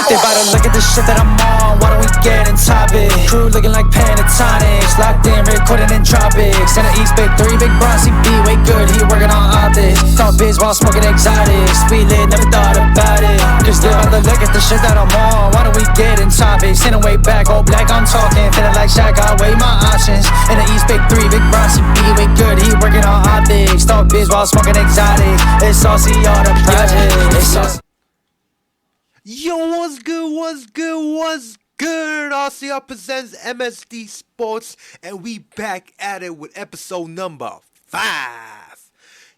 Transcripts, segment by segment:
They about to look at the shit that I'm on, why don't we get in topic? Crew looking like pentatonics, locked in, recording in tropics. And the East Big 3, Big Bronzy B, way good, he working on optics. Thought biz while smoking exotics, we lit, never thought about it. Cause they about to look at the shit that I'm on, why don't we get in topics? In a way back, all black, I'm talking, feeling like Shaq, I weigh my options. And the East Big 3, Big Bronzy B, way good, he working on optics. Thought biz while smoking exotics, it's saucy, all the projects, it's saucy. Yo, what's good, what's good, what's good? RCR Presents MSD Sports, and we back at it with episode number 5.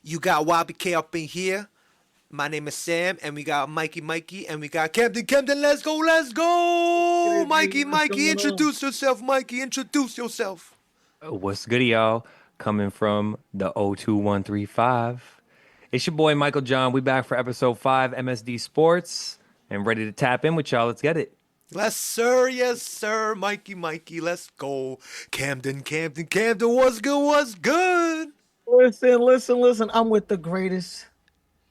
You got YBK up in here. My name is Sam, and we got Mikey, and we got Camden, let's go! Mikey, introduce yourself, Mikey, introduce yourself. What's good, y'all? Coming from the 02135. It's your boy, Michael John. We back for episode 5, MSD Sports. And ready to tap in with y'all. Let's get it. Yes, sir. Mikey, let's go. Camden, what's good? Listen. I'm with the greatest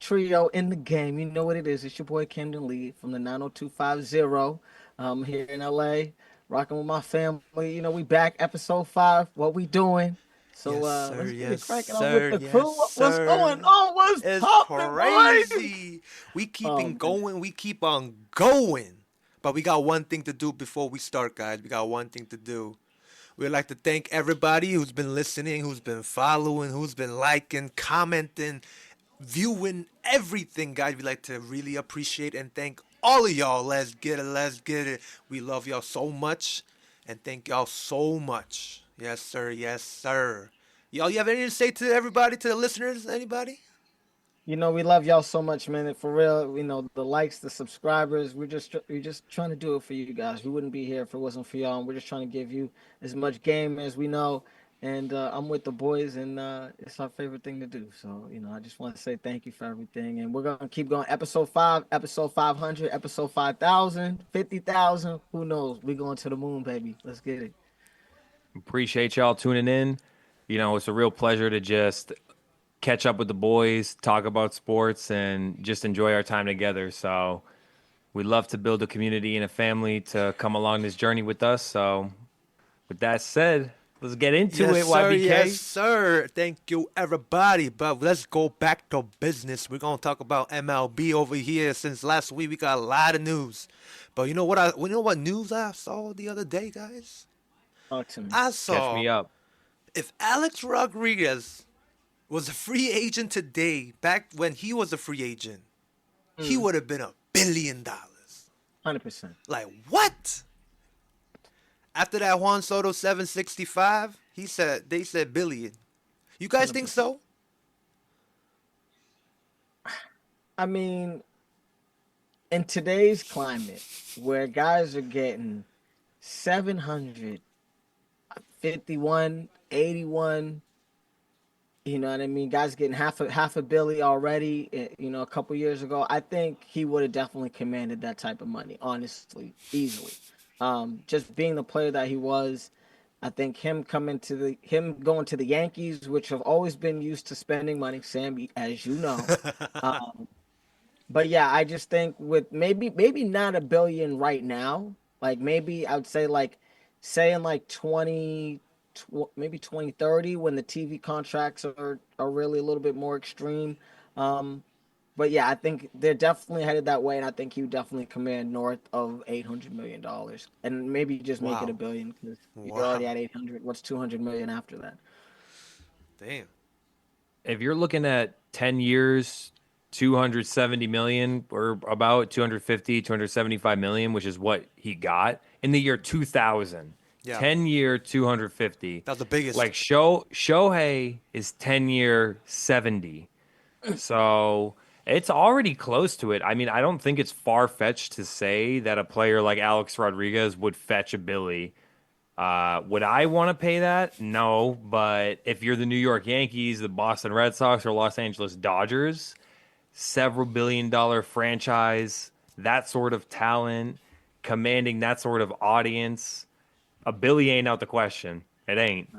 trio in the game. You know what it is. It's your boy Camden Lee from the 90250. I'm here in LA, rocking with my family. You know, we back episode 5. What we doing? So let's get it cracking on with the crew. What's going on? What's crazy? We keep going. We keep on going. But we got one thing to do before we start, guys. We got one thing to do. We'd like to thank everybody who's been listening, who's been following, who's been liking, commenting, viewing, everything, guys. We'd like to really appreciate and thank all of y'all. Let's get it. We love y'all so much. And thank y'all so much. Yes, sir. Y'all, you have anything to say to everybody, to the listeners? Anybody? You know, we love y'all so much, man. For real, you know, the likes, the subscribers, we're just trying to do it for you guys. We wouldn't be here if it wasn't for y'all. And we're just trying to give you as much game as we know. And I'm with the boys, and it's our favorite thing to do. So, you know, I just want to say thank you for everything. And we're going to keep going. Episode 5, episode 500, episode 5,000, 50,000. Who knows? We're going to the moon, baby. Let's get it. Appreciate y'all tuning in. You know, it's a real pleasure to just catch up with the boys, talk about sports, and just enjoy our time together. So we love to build a community and a family to come along this journey with us. So with that said, let's get into it, YBK. Yes, sir. Thank you, everybody. But let's go back to business. We're going to talk about MLB over here. Since last week, we got a lot of news. But you know what news I saw the other day, guys? I saw, catch me up. If Alex Rodriguez was a free agent today, back when he was a free agent, he would have been $1 billion. 100%. Like, what? After that Juan Soto 765, they said billion. You guys 100%. Think so? I mean, in today's climate, where guys are getting 751, 81, you know what I mean? Guys getting half a billy already, you know, a couple years ago. I think he would have definitely commanded that type of money, honestly, easily. Just being the player that he was, I think him going to the Yankees, which have always been used to spending money, Sam, as you know. But yeah, I just think with maybe not $1 billion right now, like maybe I would say in 2030 when the TV contracts are really a little bit more extreme. But yeah, I think they're definitely headed that way, and I think he would definitely command north of $800 million, and maybe just make it $1 billion because you're already at 800. What's 200 million after that? Damn. If you're looking at 10 years, 270 million, or about 250, 275 million, which is what he got in the year 2000. Yeah. 10-year, 250. That's the biggest. Like Shohei is 10-year, 70. So it's already close to it. I mean, I don't think it's far-fetched to say that a player like Alex Rodriguez would fetch $1 billion. Would I want to pay that? No. But if you're the New York Yankees, the Boston Red Sox, or Los Angeles Dodgers, several billion-dollar franchise, that sort of talent, commanding that sort of audience, $1 billion ain't out the question. It ain't.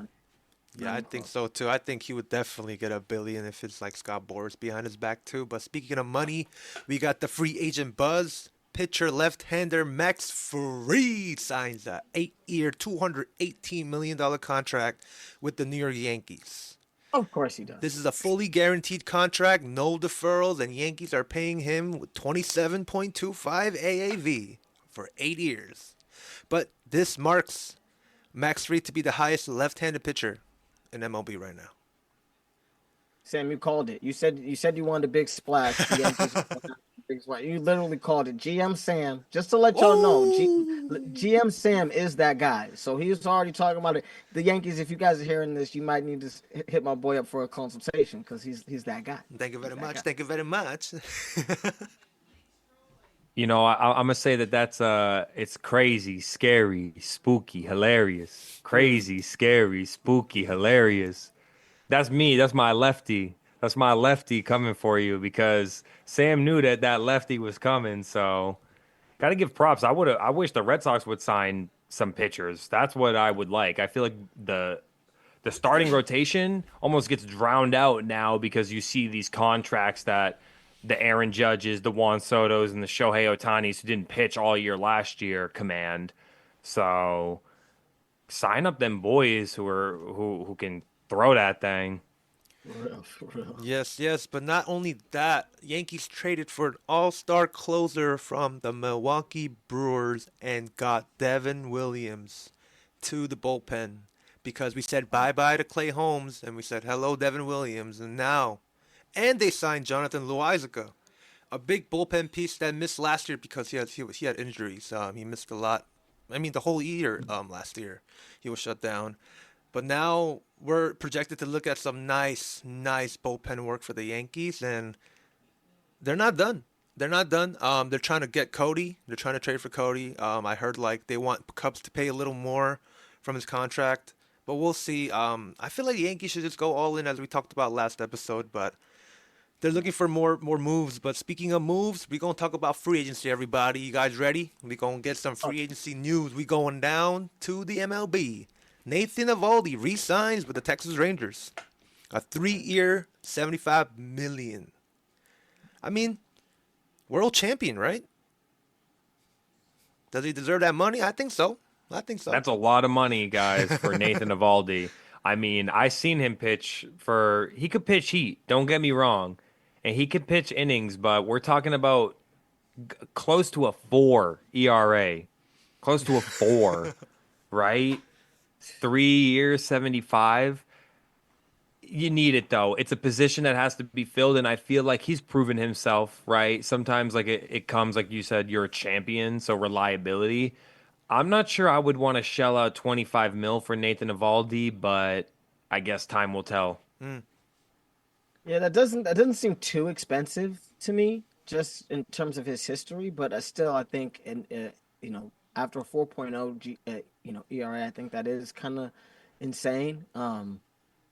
Yeah, I think so too. I think he would definitely get $1 billion if it's like Scott Boras behind his back too. But speaking of money, we got the free agent buzz. pitcher, left-hander Max Fried signs a 8-year, $218 million contract with the New York Yankees. Of course he does. This is a fully guaranteed contract, no deferrals, and Yankees are paying him with 27.25 AAV for 8 years. But this marks Max Fried to be the highest left-handed pitcher in MLB right now. Sam, you called it. You said you wanted a big splash. The Yankees big splash. You literally called it. GM Sam, just to let y'all know, GM Sam is that guy. So he was already talking about it. The Yankees, if you guys are hearing this, you might need to hit my boy up for a consultation because he's that guy. Thank you very much. Thank you very much. You know, I'm gonna say that's it's crazy, scary, spooky, hilarious. Crazy, scary, spooky, hilarious. That's me. That's my lefty. That's my lefty coming for you because Sam knew that lefty was coming. So, gotta give props. I wish the Red Sox would sign some pitchers. That's what I would like. I feel like the starting rotation almost gets drowned out now because you see these contracts that the Aaron Judges, the Juan Sotos, and the Shohei Otanis who didn't pitch all year last year command. So, sign up them boys who can throw that thing. For real. Yes, but not only that, Yankees traded for an all-star closer from the Milwaukee Brewers and got Devin Williams to the bullpen because we said bye-bye to Clay Holmes and we said hello Devin Williams, and they signed Jonathan Loizaga, a big bullpen piece that missed last year because he had injuries. He missed a lot. I mean, the whole year last year he was shut down. But now we're projected to look at some nice bullpen work for the Yankees, and they're not done. They're trying to get Cody. They're trying to trade for Cody. I heard like they want Cubs to pay a little more from his contract, but we'll see. I feel like the Yankees should just go all in as we talked about last episode, but they're looking for more moves. But speaking of moves, we're going to talk about free agency, everybody. You guys ready? We're going to get some free agency news. We going down to the MLB. Nathan Eovaldi re-signs with the Texas Rangers. A 3-year, $75 million. I mean, world champion, right? Does he deserve that money? I think so. That's a lot of money, guys, for Nathan Eovaldi. I mean, I seen him pitch he could pitch heat, don't get me wrong. And he could pitch innings, but we're talking about close to a 4 ERA. Close to a 4, right? 3 years, 75. You need it though. It's a position that has to be filled, and I feel like he's proven himself, right? Sometimes like it comes, like you said, you're a champion, so reliability. I'm not sure I would want to shell out 25 mil for Nathan Eovaldi, but I guess time will tell. Yeah, that doesn't seem too expensive to me, just in terms of his history. But I think, after a 4.0 ERA, I think that is kind of insane.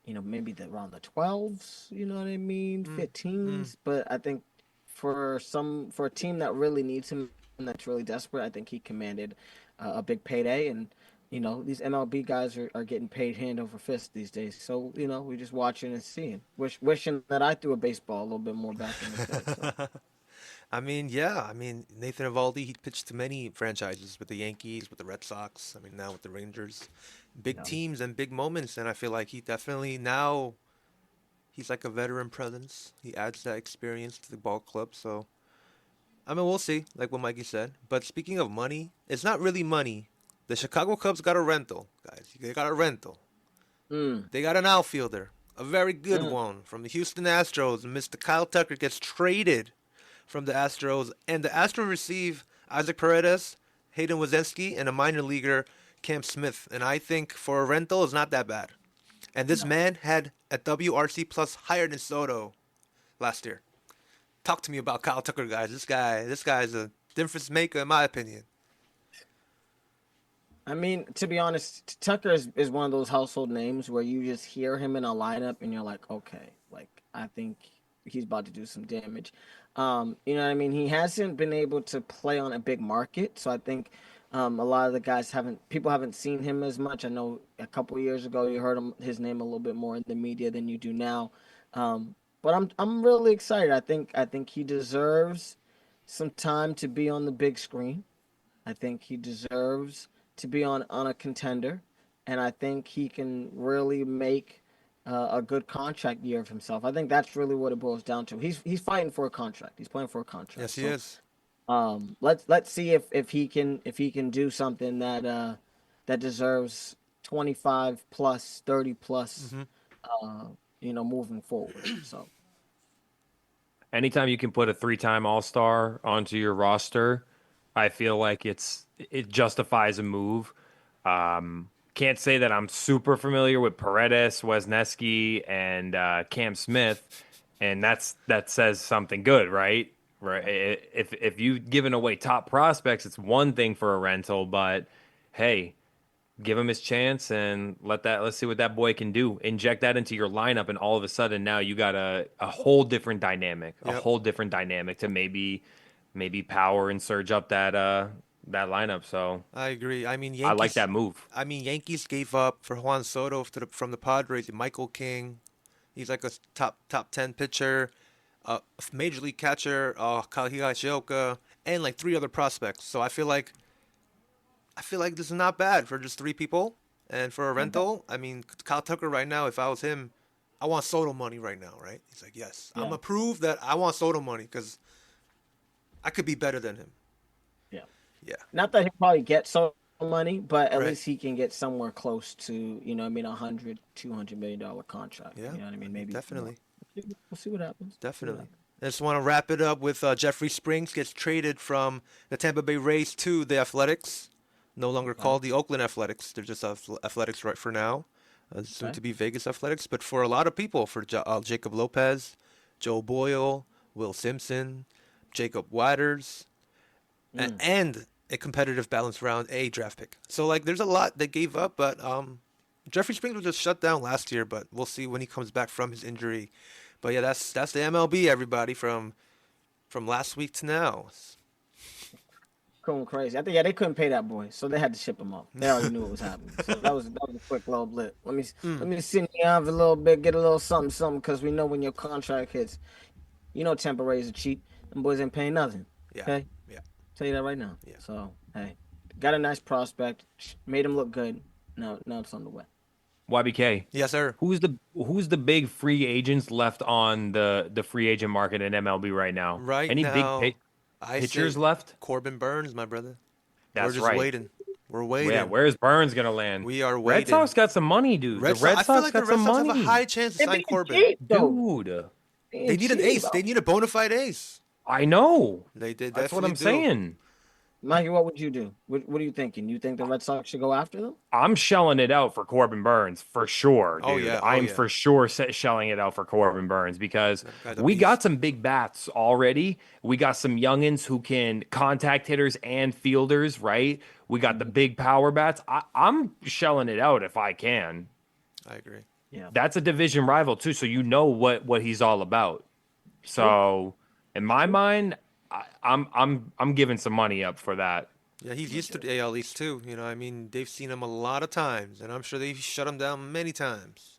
Maybe around the 12s, you know what I mean, 15s. But I think for a team that really needs him and that's really desperate, I think he commanded a big payday. And these MLB guys are getting paid hand over fist these days. So we're just watching and seeing, wishing that I threw a baseball a little bit more back in the day. So. I mean, Nathan Eovaldi, he pitched to many franchises with the Yankees, with the Red Sox, now with the Rangers. Big teams and big moments, and I feel like he definitely now, he's like a veteran presence. He adds that experience to the ball club, so, we'll see, like what Mikey said. But speaking of money, it's not really money. The Chicago Cubs got a rental, guys. They got a rental. They got an outfielder, a very good one, from the Houston Astros. Mr. Kyle Tucker gets traded from the Astros, and the Astros receive Isaac Paredes, Hayden Wiesenski, and a minor leaguer, Cam Smith. And I think for a rental, it's not that bad. And this man had a WRC plus higher than Soto last year. Talk to me about Kyle Tucker, guys. This guy's a difference maker, in my opinion. I mean, to be honest, Tucker is one of those household names where you just hear him in a lineup and you're like, okay, I think he's about to do some damage. You know what I mean? He hasn't been able to play on a big market, so I think a lot of the guys people haven't seen him as much. I know a couple of years ago you heard his name a little bit more in the media than you do now. But I'm really excited. I think he deserves some time to be on the big screen. I think he deserves to be on a contender, and I think he can really make a good contract year of himself. I think that's really what it boils down to. He's fighting for a contract. He's playing for a contract. Yes, he is. Let's see if he can do something that deserves 25 plus, 30 plus, moving forward. So Anytime you can put a 3-time All-Star onto your roster, I feel like it justifies a move. Can't say that I'm super familiar with Paredes, Wisniewski, and Cam Smith, and that says something good, right? Right. If you've given away top prospects, it's one thing for a rental, but hey, give him his chance and let's see what that boy can do. Inject that into your lineup, and all of a sudden now you got a whole different dynamic, to maybe power and surge up that lineup. So I agree. I mean, Yankees, I like that move. I mean, Yankees gave up for Juan Soto from the Padres. Michael King, he's like a top 10 pitcher, major league catcher, Higashioka, and like 3 other prospects. So I feel like this is not bad for just 3 people, and for a rental. I mean, Kyle Tucker right now, if I was him, I want Soto money right now, right? He's like, yes, I'm gonna prove that I want Soto money because I could be better than him. Yeah. Not that he'll probably get so money, but at least he can get somewhere close to, $100, $200 million contract. Yeah. You know what I mean? Maybe Definitely. We'll see what happens. Definitely. I just want to wrap it up with Jeffrey Springs gets traded from the Tampa Bay Rays to the Athletics, no longer called the Oakland Athletics. They're just Athletics right for now, soon to be Vegas Athletics. But for a lot of people, for Jacob Lopez, Joe Boyle, Will Simpson, Jacob Watters, and a competitive balanced round A draft pick. So like, there's a lot they gave up, but Jeffrey Springs was just shut down last year. But we'll see when he comes back from his injury. But yeah, that's the MLB, everybody, from last week to now. Going crazy. I think they couldn't pay that boy, so they had to ship him off. They already knew what was happening. So that was a quick little blip. Let me sit in the oven a little bit, get a little something, because we know when your contract hits, Tampa Rays are cheap. Them boys ain't paying nothing. Yeah. Okay. Yeah. Tell you that right now. Yeah. So hey, got a nice prospect, made him look good. Now it's on the way. YBK. Yes, sir. Who's the big free agents left on the free agent market in MLB right now? Any now, big pitchers left? Corbin Burns, my brother. That's We're just waiting. We're waiting. Yeah, where's Burns gonna land? We are waiting. Red Sox got some money, dude. The Red I Sox feel like got the Red some Sox money. have a high chance to sign Corbin. Dude. They need an ace. They need a bona fide ace. I know. They did. That's what I'm saying. Mikey, what would you do? What are you thinking? You think the Red Sox should go after them? I'm shelling it out for Corbin Burns for sure, dude. Oh, yeah. I'm for sure shelling it out for Corbin Burns because we got some big bats already. We got some youngins who can contact hitters and fielders, right? We got the big power bats. I'm shelling it out if I can. I agree. Yeah. That's a division rival too, so you know what he's all about. So, in my mind, I'm giving some money up for that. Yeah, he's used to the AL East too. I mean, they've seen him a lot of times, and I'm sure they've shut him down many times.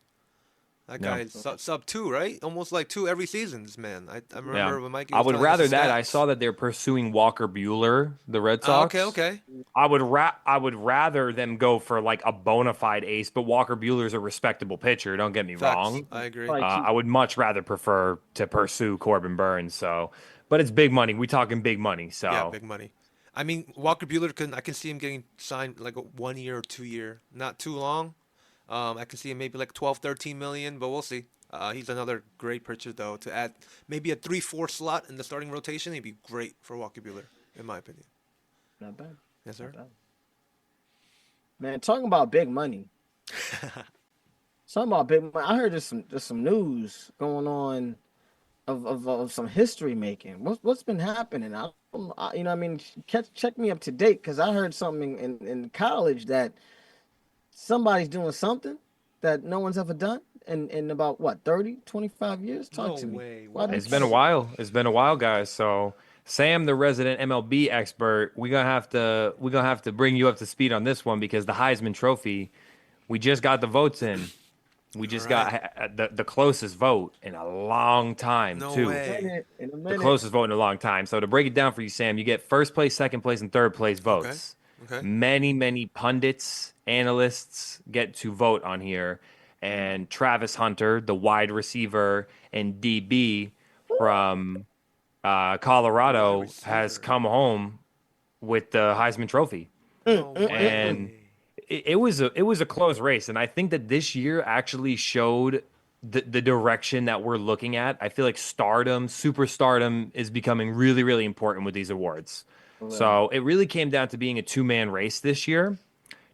That guy is sub 2, right? Almost like 2 every season, this man. I remember when Mikey was I would telling rather us the that. stats. I saw that they're pursuing Walker Buehler, the Red Sox. Okay. I would rather them go for like a bona fide ace, but Walker Buehler's a respectable pitcher. Don't get me Facts. wrong. I agree. I would much rather prefer to pursue Corbin Burns. So, but it's big money. We talking big money. So Yeah, big money. I mean, Walker Buehler I can see him getting signed like a 1 year or 2 year, not too long. I can see him maybe like 12, 13 million, but we'll see. He's another great pitcher though. To add maybe a 3-4 slot in the starting rotation, he'd be great for Walker Buehler, in my opinion. Not bad. Yes, sir. Man, talking about big money. I heard there's some news going on of some history making. What's been happening? Check me up to date because I heard something in college that somebody's doing something that no one's ever done in about 30, 25 years. Talk to me. Way. it's been a while. It's been a while, guys. So Sam, the resident MLB expert, we're gonna have to bring you up to speed on this one because the Heisman Trophy, we just got the votes in. We just Right. got the closest vote in a long time, No too. way. In a The minute. closest vote in a long time. So to break it down for you, Sam, you get first place, second place, and third place Okay. votes. Okay. Many pundits, analysts get to vote on here. And Travis Hunter, the wide receiver and DB from Wide Colorado, has receiver. come home with the Heisman Trophy. No And way. it was a close race, and I think that this year actually showed the direction that we're looking at. I feel like superstardom is becoming really important with these awards. So it really came down to being a two-man race this year.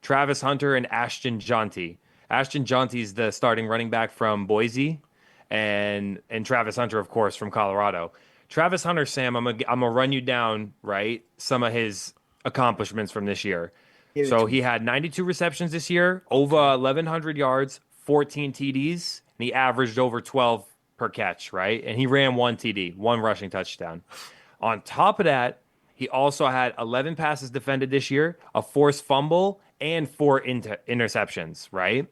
Travis Hunter and Ashton Jonty. Ashton Jonty is the starting running back from Boise, and Travis Hunter, of course, from Colorado. Travis Hunter, Sam, I'm gonna run you down right some of his accomplishments from this year. Give it So to he me. had 92 receptions this year, over 1,100 yards, 14 TDs, and he averaged over 12 per catch, right? And he ran one TD, one rushing touchdown. On top of that, he also had 11 passes defended this year, a forced fumble, and four interceptions, right?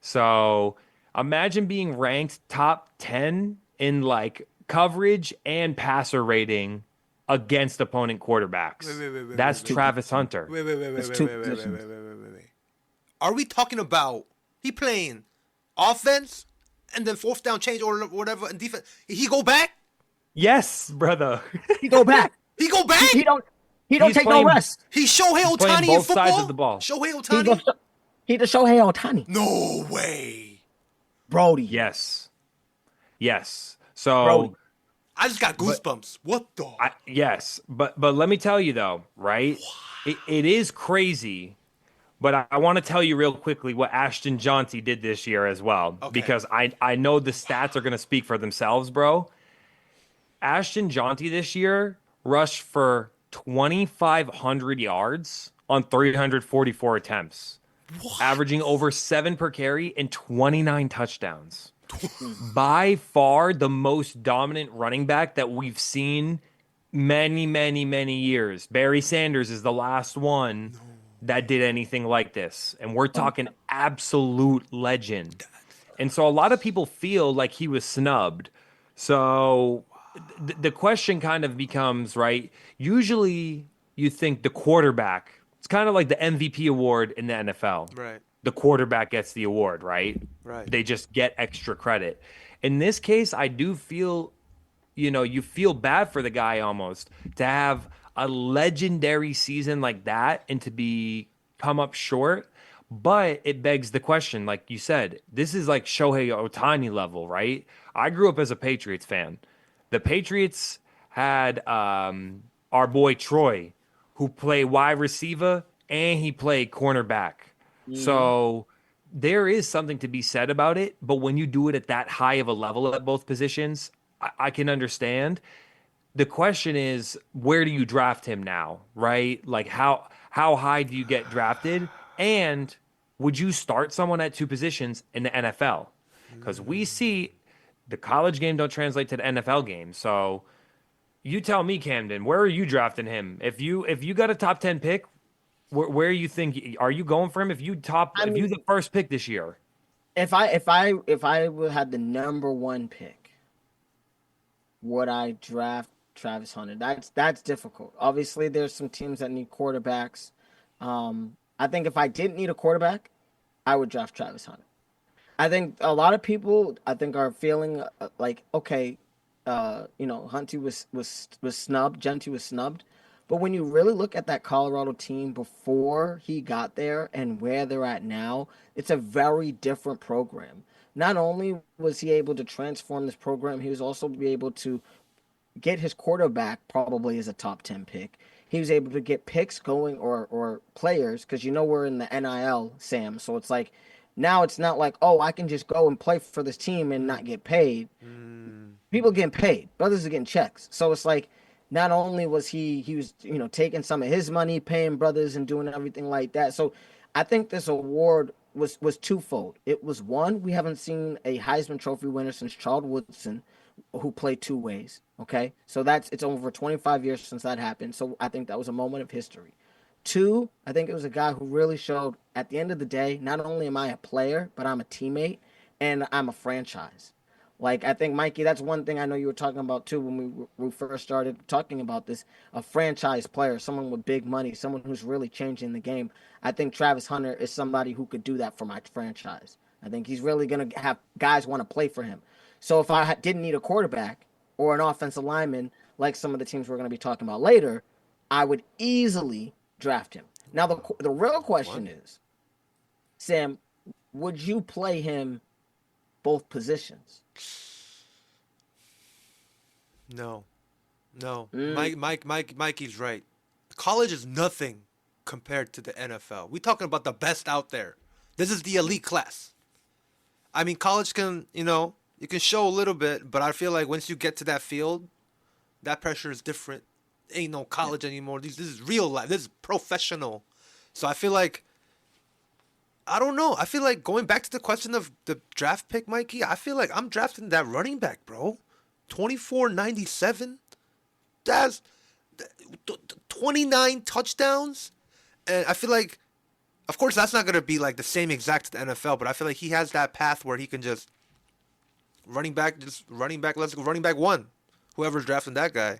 So imagine being ranked top 10 in like coverage and passer rating against opponent quarterbacks. That's Wait. Travis Hunter. Wait, wait, wait, wait, It's wait, two wait, wait, wait, positions. wait, wait, wait, wait. Are we talking about he playing offense and then fourth down change or whatever and defense? He go back? Yes, brother. He go back. He go back? He don't He's take playing- no rest. He's Shohei He's playing Ohtani in both football? sides of the ball. Shohei He Ohtani? the Shohei Ohtani. No way. Brody. Yes. Yes. So Brody. I just got goosebumps. What the? yes, but let me tell you though, right? It is crazy, but I want to tell you real quickly what Ashton Jonty did this year as well, Okay. because I know the stats are going to speak for themselves, bro. Ashton Jonty this year rushed for 2,500 yards on 344 attempts, averaging over 7 per carry and 29 touchdowns. By far the most dominant running back that we've seen many years. Barry Sanders is the last one that did anything like this. And we're talking absolute legend. And so a lot of people feel like he was snubbed. So the question kind of becomes, right? Usually you think the quarterback, it's kind of like the MVP award in the NFL. Right. The quarterback gets the award, right? Right. They just get extra credit. In this case, I do feel, you feel bad for the guy almost to have a legendary season like that and to come up short. But it begs the question, like you said, this is like Shohei Ohtani level, right? I grew up as a Patriots fan. The Patriots had our boy Troy, who played wide receiver and he played cornerback. So there is something to be said about it. But when you do it at that high of a level at both positions, I can understand. The question is, where do you draft him now, right? Like how high do you get drafted? And would you start someone at two positions in the NFL? Because we see the college game don't translate to the NFL game. So you tell me, Camden, where are you drafting him? If you got a top 10 pick, where you think are you going for him? If you the first pick this year, If I would have the number one pick, would I draft Travis Hunter? That's difficult. Obviously, there's some teams that need quarterbacks. I think if I didn't need a quarterback, I would draft Travis Hunter. I think a lot of people are feeling like, okay, Hunty was snubbed, Genty was snubbed. But when you really look at that Colorado team before he got there and where they're at now, it's a very different program. Not only was he able to transform this program, he was also be able to get his quarterback probably as a top 10 pick. He was able to get picks going or players, because we're in the NIL, Sam. So it's like, now it's not like, oh, I can just go and play for this team and not get paid. People getting paid. Brothers are getting checks. So it's like, not only was he was, taking some of his money, paying brothers and doing everything like that. So I think this award was twofold. It was one, we haven't seen a Heisman Trophy winner since Charles Woodson, who played two ways. Okay. So it's over 25 years since that happened. So I think that was a moment of history. Two, I think it was a guy who really showed at the end of the day, not only am I a player, but I'm a teammate. and I'm a franchise. Like I think Mikey, that's one thing I know you were talking about too when we first started talking about this. A franchise player, someone with big money, someone who's really changing the game. I think Travis Hunter is somebody who could do that for my franchise. I think he's really gonna have guys want to play for him. So if I didn't need a quarterback or an offensive lineman, like some of the teams we're going to be talking about later, I would easily draft him. Now the real question is, Sam, would you play him both positions? No. Mikey's right. College is nothing compared to the NFL. We're talking about the best out there. This is the elite class. I mean, college can, you can show a little bit, but I feel like once you get to that field, that pressure is different. Ain't no college anymore. This is real life. This is professional. So I feel like, I don't know. I feel like going back to the question of the draft pick, Mikey, I feel like I'm drafting that running back, bro. 24.97. That's 29 touchdowns. And I feel like, of course, that's not going to be like the same exact to the NFL, but I feel like he has that path where he can just running back, let's go running back one. Whoever's drafting that guy.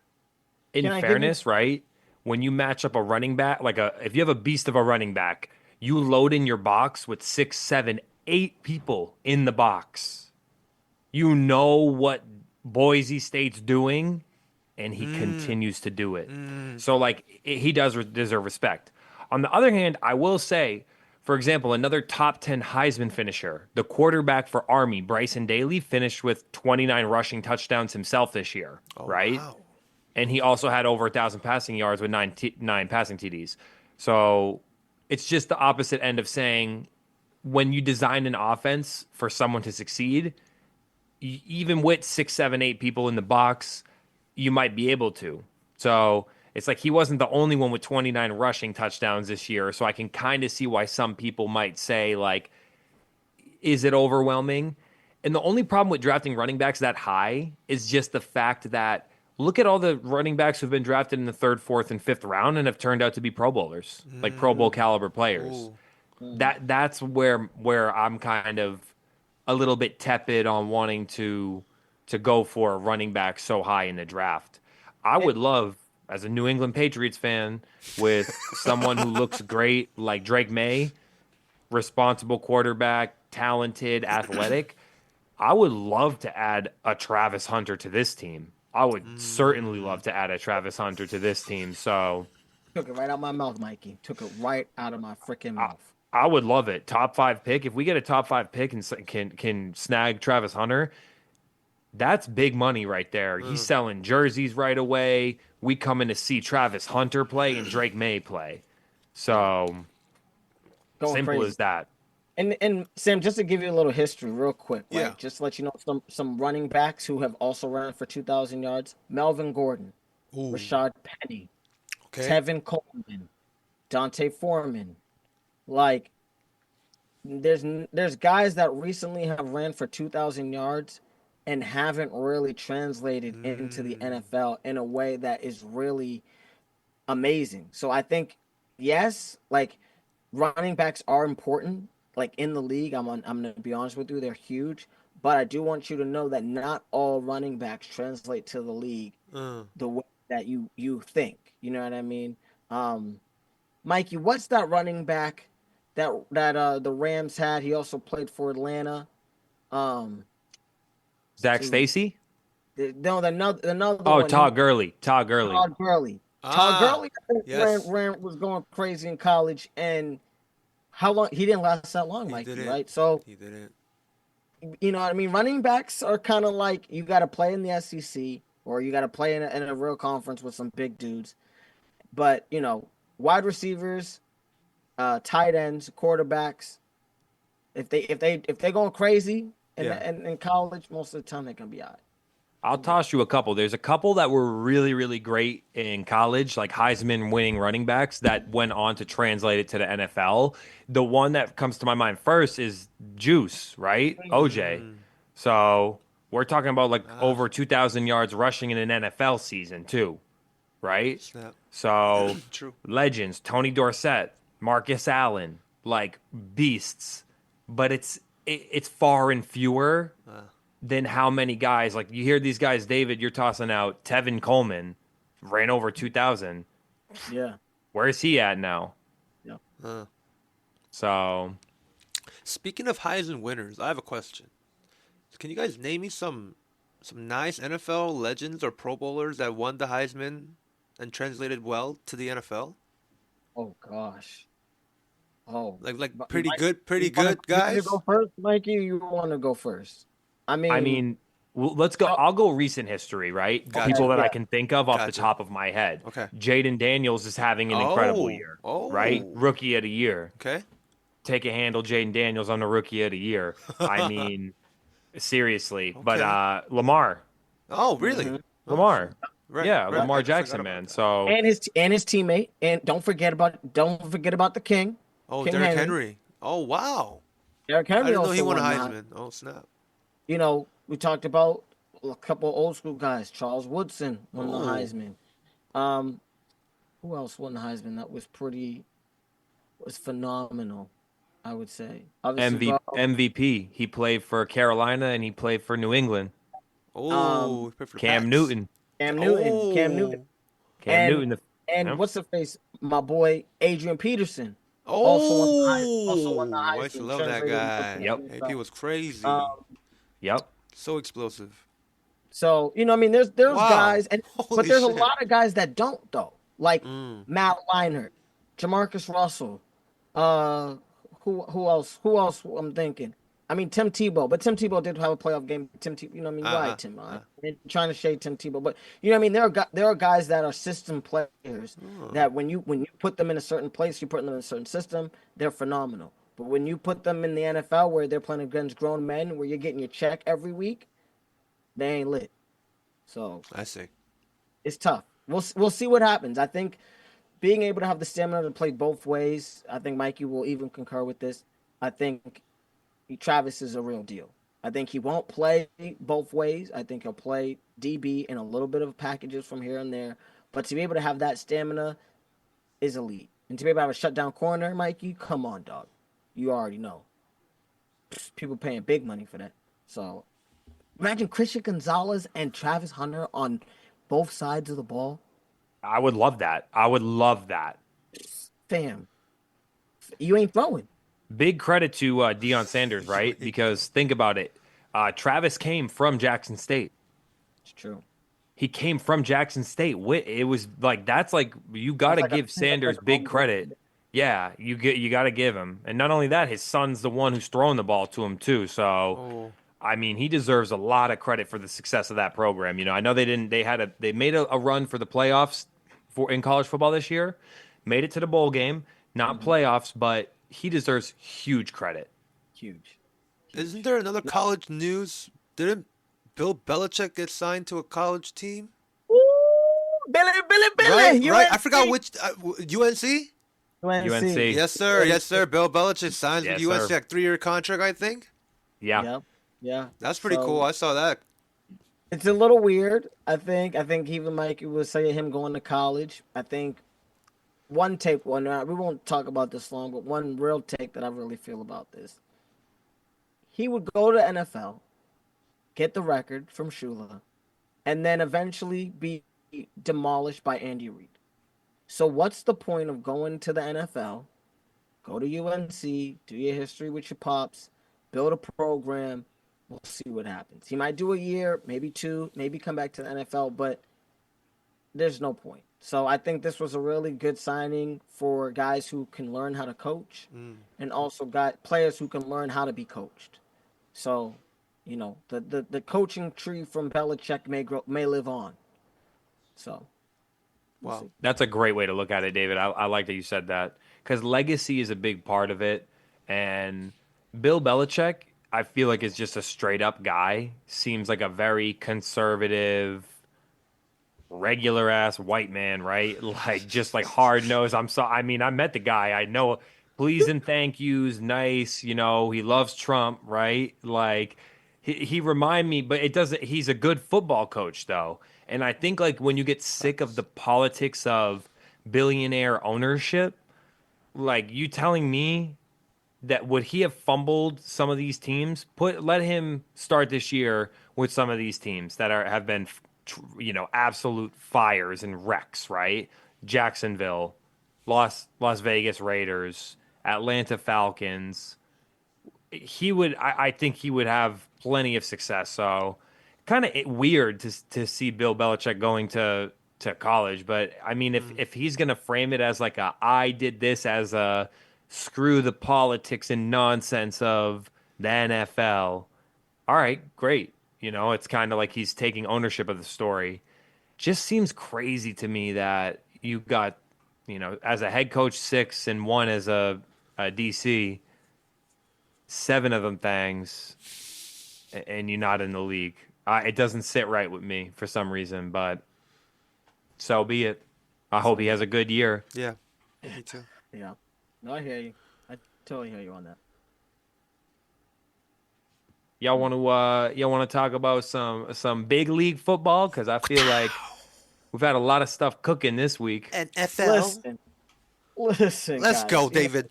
In fairness, right? When you match up a running back, if you have a beast of a running back, you load in your box with 6, 7, 8 people in the box. You know what Boise State's doing, and he continues to do it. So, he does deserve respect. On the other hand, I will say, for example, another top 10 Heisman finisher, the quarterback for Army, Bryson Daly, finished with 29 rushing touchdowns himself this year, right? Wow. And he also had over 1,000 passing yards with 9 passing TDs. So it's just the opposite end of saying when you design an offense for someone to succeed, even with 6, 7, 8 people in the box, you might be able to. So it's like he wasn't the only one with 29 rushing touchdowns this year. So I can kind of see why some people might say, is it overwhelming? And the only problem with drafting running backs that high is just the fact that look at all the running backs who've been drafted in the 3rd, 4th, and 5th round and have turned out to be Pro Bowlers, like Pro Bowl caliber players. That's where I'm kind of a little bit tepid on wanting to go for a running back so high in the draft. I would love, as a New England Patriots fan, with someone who looks great like Drake May, responsible quarterback, talented, athletic, I would love to add a Travis Hunter to this team. I would certainly love to add a Travis Hunter to this team. So took it right out my mouth, Mikey. Took it right out of my freaking mouth. I would love it. Top 5 pick. If we get a top 5 pick and can snag Travis Hunter, that's big money right there. He's selling jerseys right away. We come in to see Travis Hunter play and Drake May play. So simple as that. And Sam, just to give you a little history real quick, right? Just to let you know some running backs who have also ran for 2,000 yards. Melvin Gordon, Rashad Penny, Tevin Coleman, Dante Foreman. There's guys that recently have ran for 2,000 yards and haven't really translated into the NFL in a way that is really amazing. So I think, yes, running backs are important. In the league, I'm going to be honest with you, they're huge. But I do want you to know that not all running backs translate to the league the way that you think. You know what I mean? Mikey, what's that running back that the Rams had? He also played for Atlanta. Zach Stacy? No, another Oh, one. Todd Gurley. Todd Gurley. Todd Gurley. Todd Gurley was going crazy in college, and how long he didn't last that long, Mikey, right? So he didn't. You know what I mean? Running backs are kind of like you got to play in the SEC or you got to play in a real conference with some big dudes. But wide receivers, tight ends, quarterbacks, if they're going crazy in college, most of the time they're gonna be all right. I'll toss you a couple. There's a couple that were really, really great in college, like Heisman winning running backs that went on to translate it to the NFL. The one that comes to my mind first is Juice, right? OJ. So we're talking about over 2,000 yards rushing in an NFL season too, right? Snap. So True. Legends, Tony Dorsett, Marcus Allen, beasts. But it's it's far and fewer than how many guys. Like you hear these guys, David, you're tossing out Tevin Coleman, ran over 2,000. Yeah. Where is he at now? Yeah. So, Speaking of Heisman winners, I have a question. Can you guys name me some nice NFL legends or Pro Bowlers that won the Heisman and translated well to the NFL? Oh gosh. Oh. Like But pretty Mike, good, pretty you wanna, good you want to guys. go first, Mikey? Or you want to go first? I I mean, mean, let's go. I'll go recent history, right? Gotcha. People that I Yeah. can think of off the Gotcha. top of my head. Okay. Jaden Daniels is having an incredible year, right? Oh. Rookie of the year. Okay. Take a handle, Jaden Daniels on the rookie of the year. I mean, seriously. But Okay. Lamar, Oh, really? Mhm. Lamar, Right, yeah, right. Lamar I forgot Jackson, about man. that. So and his teammate, and don't forget about the King. Oh, King Derrick Henry. Henry. Oh, wow. Derrick I Henry didn't know he also won a won that. Heisman. Oh, snap. You know, we talked about a couple old school guys. Charles Woodson won the Oh. Heisman. Who else won the Heisman? That was phenomenal. I would say. Obviously, MVP. He played for Carolina and he played for New England. Oh, he played for the Cam Pats. Newton. Cam Newton. Cam Oh. Newton. Cam And Newton. and Yep. what's the face? My boy Adrian Peterson also won the Heisman. Also won the Oh, I Heisman. used to love that translated guy. Yep. AP was crazy. Um, Yep. So explosive. So I mean, there's Wow. guys, but Holy there's a shit. lot of guys that don't though, like Mm. Matt Leinart, Jamarcus Russell, who else? Who else? I'm thinking. I mean, Tim Tebow, but Tim Tebow did have a playoff game. Tim Tebow, what I mean, why Tim? I'm trying to shade Tim Tebow, but what I mean, there are guys that are system players that when you put them in a certain place, you put them in a certain system, they're phenomenal. But when you put them in the NFL where they're playing against grown men, where you're getting your check every week, they ain't lit. So I see. it's tough. We'll see what happens. I think being able to have the stamina to play both ways, I think Mikey will even concur with this. I think Travis is a real deal. I think he won't play both ways. I think he'll play DB and a little bit of packages from here and there. But to be able to have that stamina is elite. And to be able to have a shutdown corner, Mikey, come on, dog. You already know. People paying big money for that. So imagine Christian Gonzalez and Travis Hunter on both sides of the ball. I would love that. I would love that. Fam, you ain't throwing. Big credit to Deion Sanders, right? Because think about it. Travis came from Jackson State. It's true. He came from Jackson State. It was like that's like you got to That's like give Sanders big credit. Yeah, you got to give him. And not only that, his son's the one who's throwing the ball to him too. So Oh. I mean, he deserves a lot of credit for the success of that program. I know they made a run for the playoffs in college football this year, made it to the bowl game, not playoffs, but he deserves huge credit. Huge. Isn't there another college news? Didn't Bill Belichick get signed to a college team? Ooh, Billy. Right, right. I UNC. forgot which UNC. UNC. Yes, sir. Yes, sir. Bill Belichick signs Yes, with UNC, sir. like 3-year contract, I think. Yeah. Yep. Yeah. That's pretty So, cool. I saw that. It's a little weird. I think even Mikey would say him going to college. I think one take. Well, no, we won't talk about this long, but one real take that I really feel about this. He would go to NFL, get the record from Shula, and then eventually be demolished by Andy Reid. So what's the point of going to the NFL, go to UNC, do your history with your pops, build a program, we'll see what happens. He might do a year, maybe two, maybe come back to the NFL, but there's no point. So I think this was a really good signing for guys who can learn how to coach and also got players who can learn how to be coached. So, the coaching tree from Belichick may live on. So, we'll Wow. see. That's a great way to look at it, David. I like that you said that because legacy is a big part of it. And Bill Belichick, I feel like, is just a straight up guy. Seems like a very conservative, regular ass white man, right? Like just like hard nosed. I met the guy. I know please and thank yous, nice. He loves Trump, right? Like he remind me, but it doesn't. He's a good football coach though. And I think like when you get sick of the politics of billionaire ownership, like you telling me that would he have fumbled some of these teams? Let him start this year with some of these teams that have been, absolute fires and wrecks, right? Jacksonville, Las Vegas Raiders, Atlanta Falcons. I think he would have plenty of success. So kind of weird to see Bill Belichick going to college. But I mean, if he's going to frame it as like I did this as a screw the politics and nonsense of the NFL, all right, great. It's kind of like he's taking ownership of the story. Just seems crazy to me that you got, as a head coach, 6 and 1 as a DC, 7 of them things, and you're not in the league. It doesn't sit right with me for some reason, but so be it. I hope he has a good year. Yeah, me too. Yeah. No, I hear you. I totally hear you on that. Y'all want to talk about some big league football? Because I feel like we've had a lot of stuff cooking this week. NFL. Listen. Let's guys, go, David.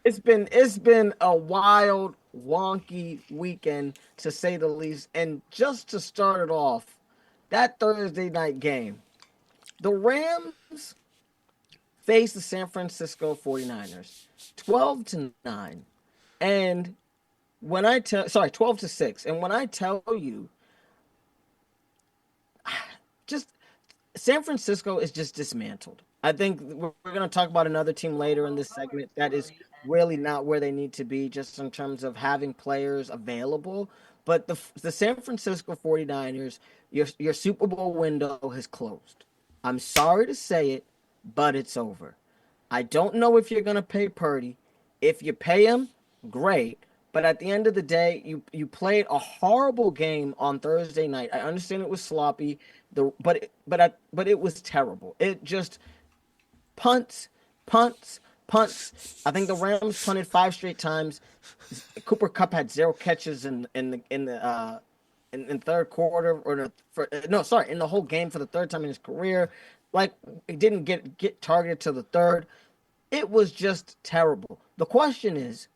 It's been a wild, wonky weekend to say the least. And just to start it off, that Thursday night game, the Rams faced the San Francisco 49ers 12-9. And when 12-6. And when I tell you, just San Francisco is just dismantled. I think we're going to talk about another team later in this segment that is really not where they need to be just in terms of having players available. But the San Francisco 49ers, your Super Bowl window has closed. I'm sorry to say it, but it's over. I don't know if you're going to pay Purdy. If you pay him, great. But at the end of the day, you played a horrible game on Thursday night. I understand it was sloppy, but it was terrible. It just punts. I think the Rams punted 5 straight times. Cooper Kupp had 0 catches in the third quarter, in the whole game for the third time in his career. Like, he didn't get targeted to the third. It was just terrible. The question is,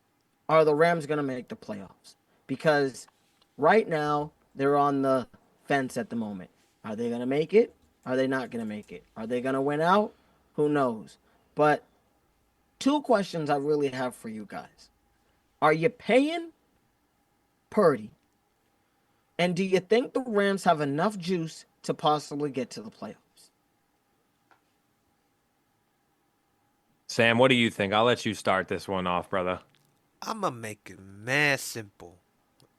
are the Rams going to make the playoffs? Because right now, they're on the fence at the moment. Are they going to make it? Are they not going to make it? Are they going to win out? Who knows? But 2 questions I really have for you guys. Are you paying Purdy? And do you think the Rams have enough juice to possibly get to the playoffs? Sam, what do you think? I'll let you start this one off, brother. I'm going to make it mad simple.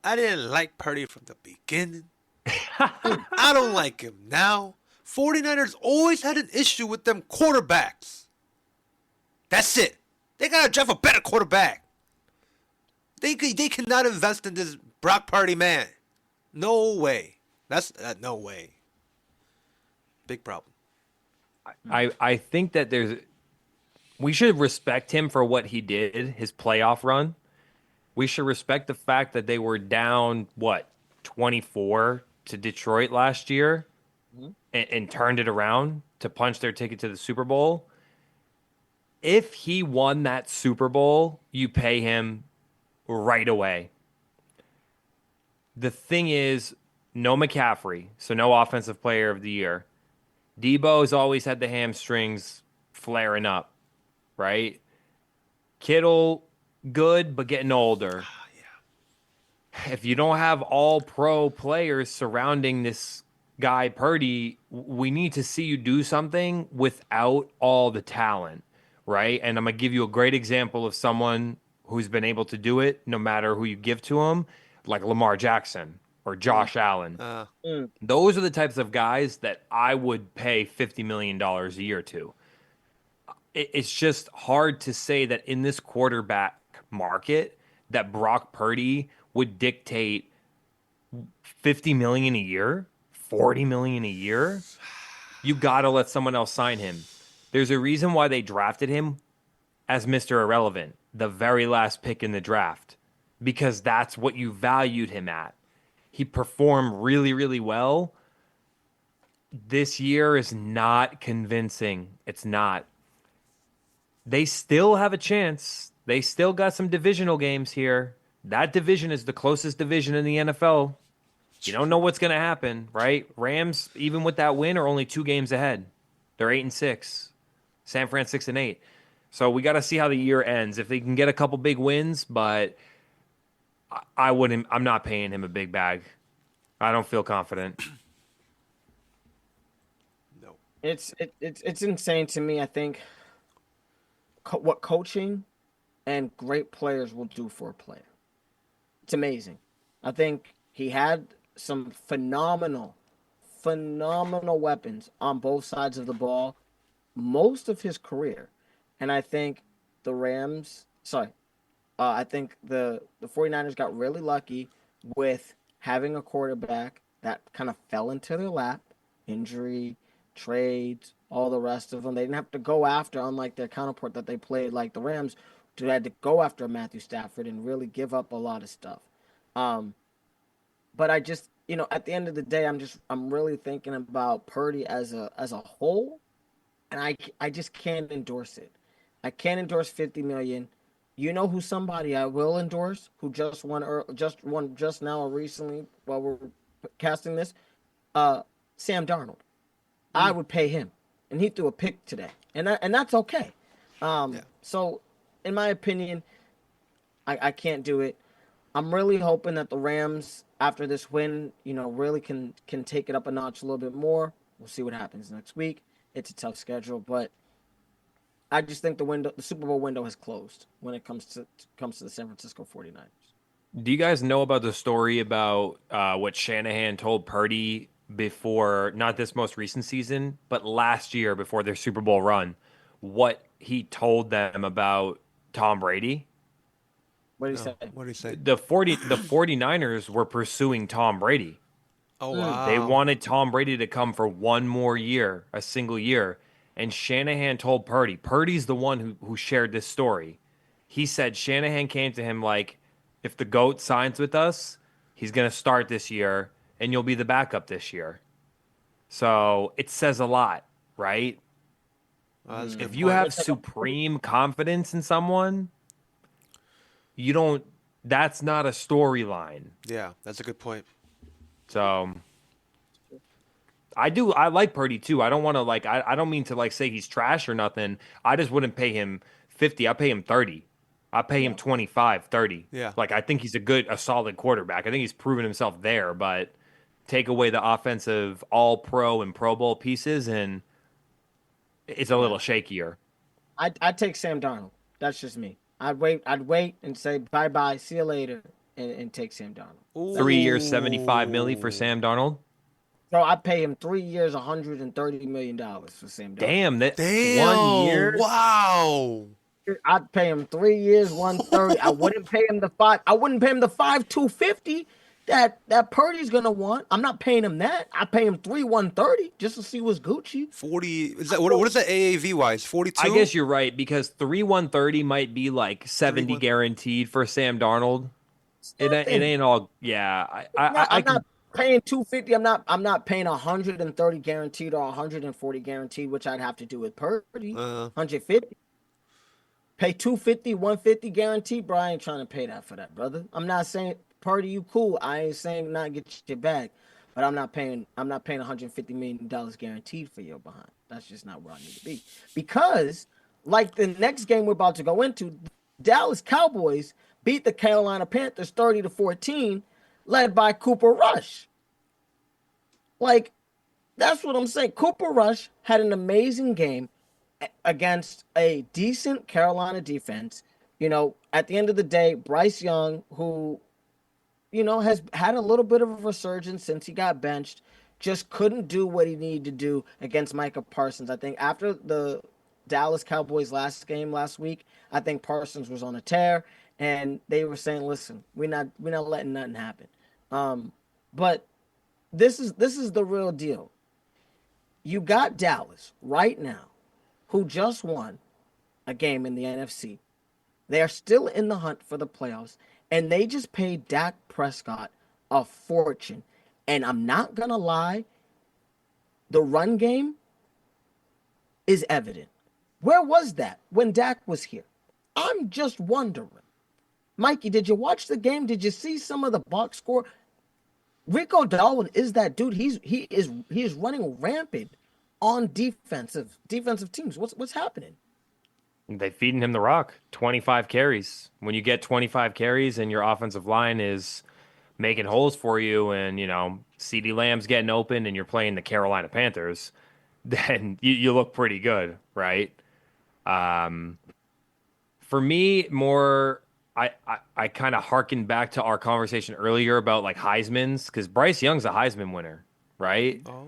I didn't like Purdy from the beginning. I don't like him now. 49ers always had an issue with them quarterbacks. That's it. They got to draft a better quarterback. They cannot invest in this Brock Purdy man. No way. That's no way. Big problem. I think that we should respect him for what he did, his playoff run. We should respect the fact that they were down, 24 to Detroit last year, and turned it around to punch their ticket to the Super Bowl. If he won that Super Bowl, you pay him right away. The thing is, no McCaffrey, so no offensive player of the year. Debo's always had the hamstrings flaring up, right? Kittle, good, but getting older. If you don't have all pro players surrounding this guy Purdy, we need to see you do something without all the talent, right? And I'm going to give you a great example of someone who's been able to do it no matter who you give to him, like Lamar Jackson or Josh Allen. Those are the types of guys that I would pay $50 million a year to. It's just hard to say that in this quarterback market that Brock Purdy would dictate $50 million a year, $40 million a year. You got to let someone else sign him. There's a reason why they drafted him as Mr. Irrelevant, the very last pick in the draft, because that's what you valued him at. He performed really, really well. This year is not convincing. It's not. They still have a chance They still got some divisional games here. That division is the closest division in the NFL. You don't know what's going to happen, right? Rams, even with that win, are only 2 games ahead. They're 8-6. San Fran 6-8. So we got to see how the year ends. If they can get a couple big wins, but I wouldn't. I'm not paying him a big bag. I don't feel confident. No. It's insane to me. I think what coaching and great players will do for a player. It's amazing. I think he had some phenomenal weapons on both sides of the ball most of his career. And I think I think the 49ers got really lucky with having a quarterback that kind of fell into their lap. Injury, trades, all the rest of them. They didn't have to go after, unlike their counterpart that they played like the Rams, who had to go after Matthew Stafford and really give up a lot of stuff. But I just, at the end of the day, I'm really thinking about Purdy as a whole, and I just can't endorse it. I can't endorse $50 million. You know who somebody I will endorse who just won now or recently while we're casting this? Sam Darnold. I would pay him, and he threw a pick today, and that's okay. So, in my opinion, I can't do it. I'm really hoping that the Rams, after this win, really can take it up a notch a little bit more. We'll see what happens next week. It's a tough schedule, but I just think the Super Bowl window has closed when it comes to the San Francisco 49ers. Do you guys know about the story about what Shanahan told Purdy before, not this most recent season, but last year before their Super Bowl run, what he told them about Tom Brady? What did he say? What did he say? The 49ers were pursuing Tom Brady. Oh, wow. They wanted Tom Brady to come for one more year, a single year. And Shanahan told Purdy. Purdy's the one who shared this story. He said Shanahan came to him like, if the GOAT signs with us, he's going to start this year, and you'll be the backup this year. So it says a lot, right? If you have supreme confidence in someone, that's not a storyline. Yeah, that's a good point. So I like Purdy too. I don't want to I don't mean to say he's trash or nothing. I just wouldn't pay him 50. I pay him 30. I pay him 25, 30. Yeah. I think he's a solid quarterback. I think he's proven himself there, but take away the offensive all pro and Pro Bowl pieces and it's a little shakier. I'd take Sam Darnold. That's just me. I'd wait and say bye-bye, see you later, and take Sam Darnold. Ooh. 3 years, $75 million for Sam Darnold. So I'd pay him 3 years, $130 million for Sam Darnold. Damn, 1 year. Wow. I'd pay him 3 years, 130. I wouldn't pay him the five. I wouldn't pay him the 250 that Purdy's gonna want. I'm not paying him that. I pay him 130 just to see what's Gucci. 40 is that what is that AAV wise? 42? I guess you're right because 130 might be 70 guaranteed for Sam Darnold. It ain't all. Yeah, I'm not paying 250. I'm not paying 130 guaranteed or 140 guaranteed, which I'd have to do with Purdy. 150. Pay 250, 150 guaranteed, bro. I ain't trying to pay that for that, brother. I'm not saying Purdy, you cool. I ain't saying not get your bag, but I'm not paying $150 million guaranteed for your behind. That's just not where I need to be. Because the next game we're about to go into, Dallas Cowboys beat the Carolina Panthers 30-14, led by Cooper Rush. That's what I'm saying. Cooper Rush had an amazing game against a decent Carolina defense. At the end of the day, Bryce Young, who, has had a little bit of a resurgence since he got benched, just couldn't do what he needed to do against Micah Parsons. I think after the Dallas Cowboys last game last week, I think Parsons was on a tear, and they were saying, listen, we're not letting nothing happen. But this is the real deal. You got Dallas right now, who just won a game in the NFC. They are still in the hunt for the playoffs, and they just paid Dak Prescott a fortune. And I'm not going to lie, the run game is evident. Where was that when Dak was here? I'm just wondering. Mikey, did you watch the game? Did you see some of the box score? Rico Darwin is that dude. He is running rampant on defensive teams. What's happening? They feeding him the rock. 25 carries. When you get 25 carries and your offensive line is making holes for you, and CeeDee Lamb's getting open, and you're playing the Carolina Panthers, then you look pretty good, right? For me, more. I kind of harken back to our conversation earlier about like Heisman's, because Bryce Young's a Heisman winner, right? Oh.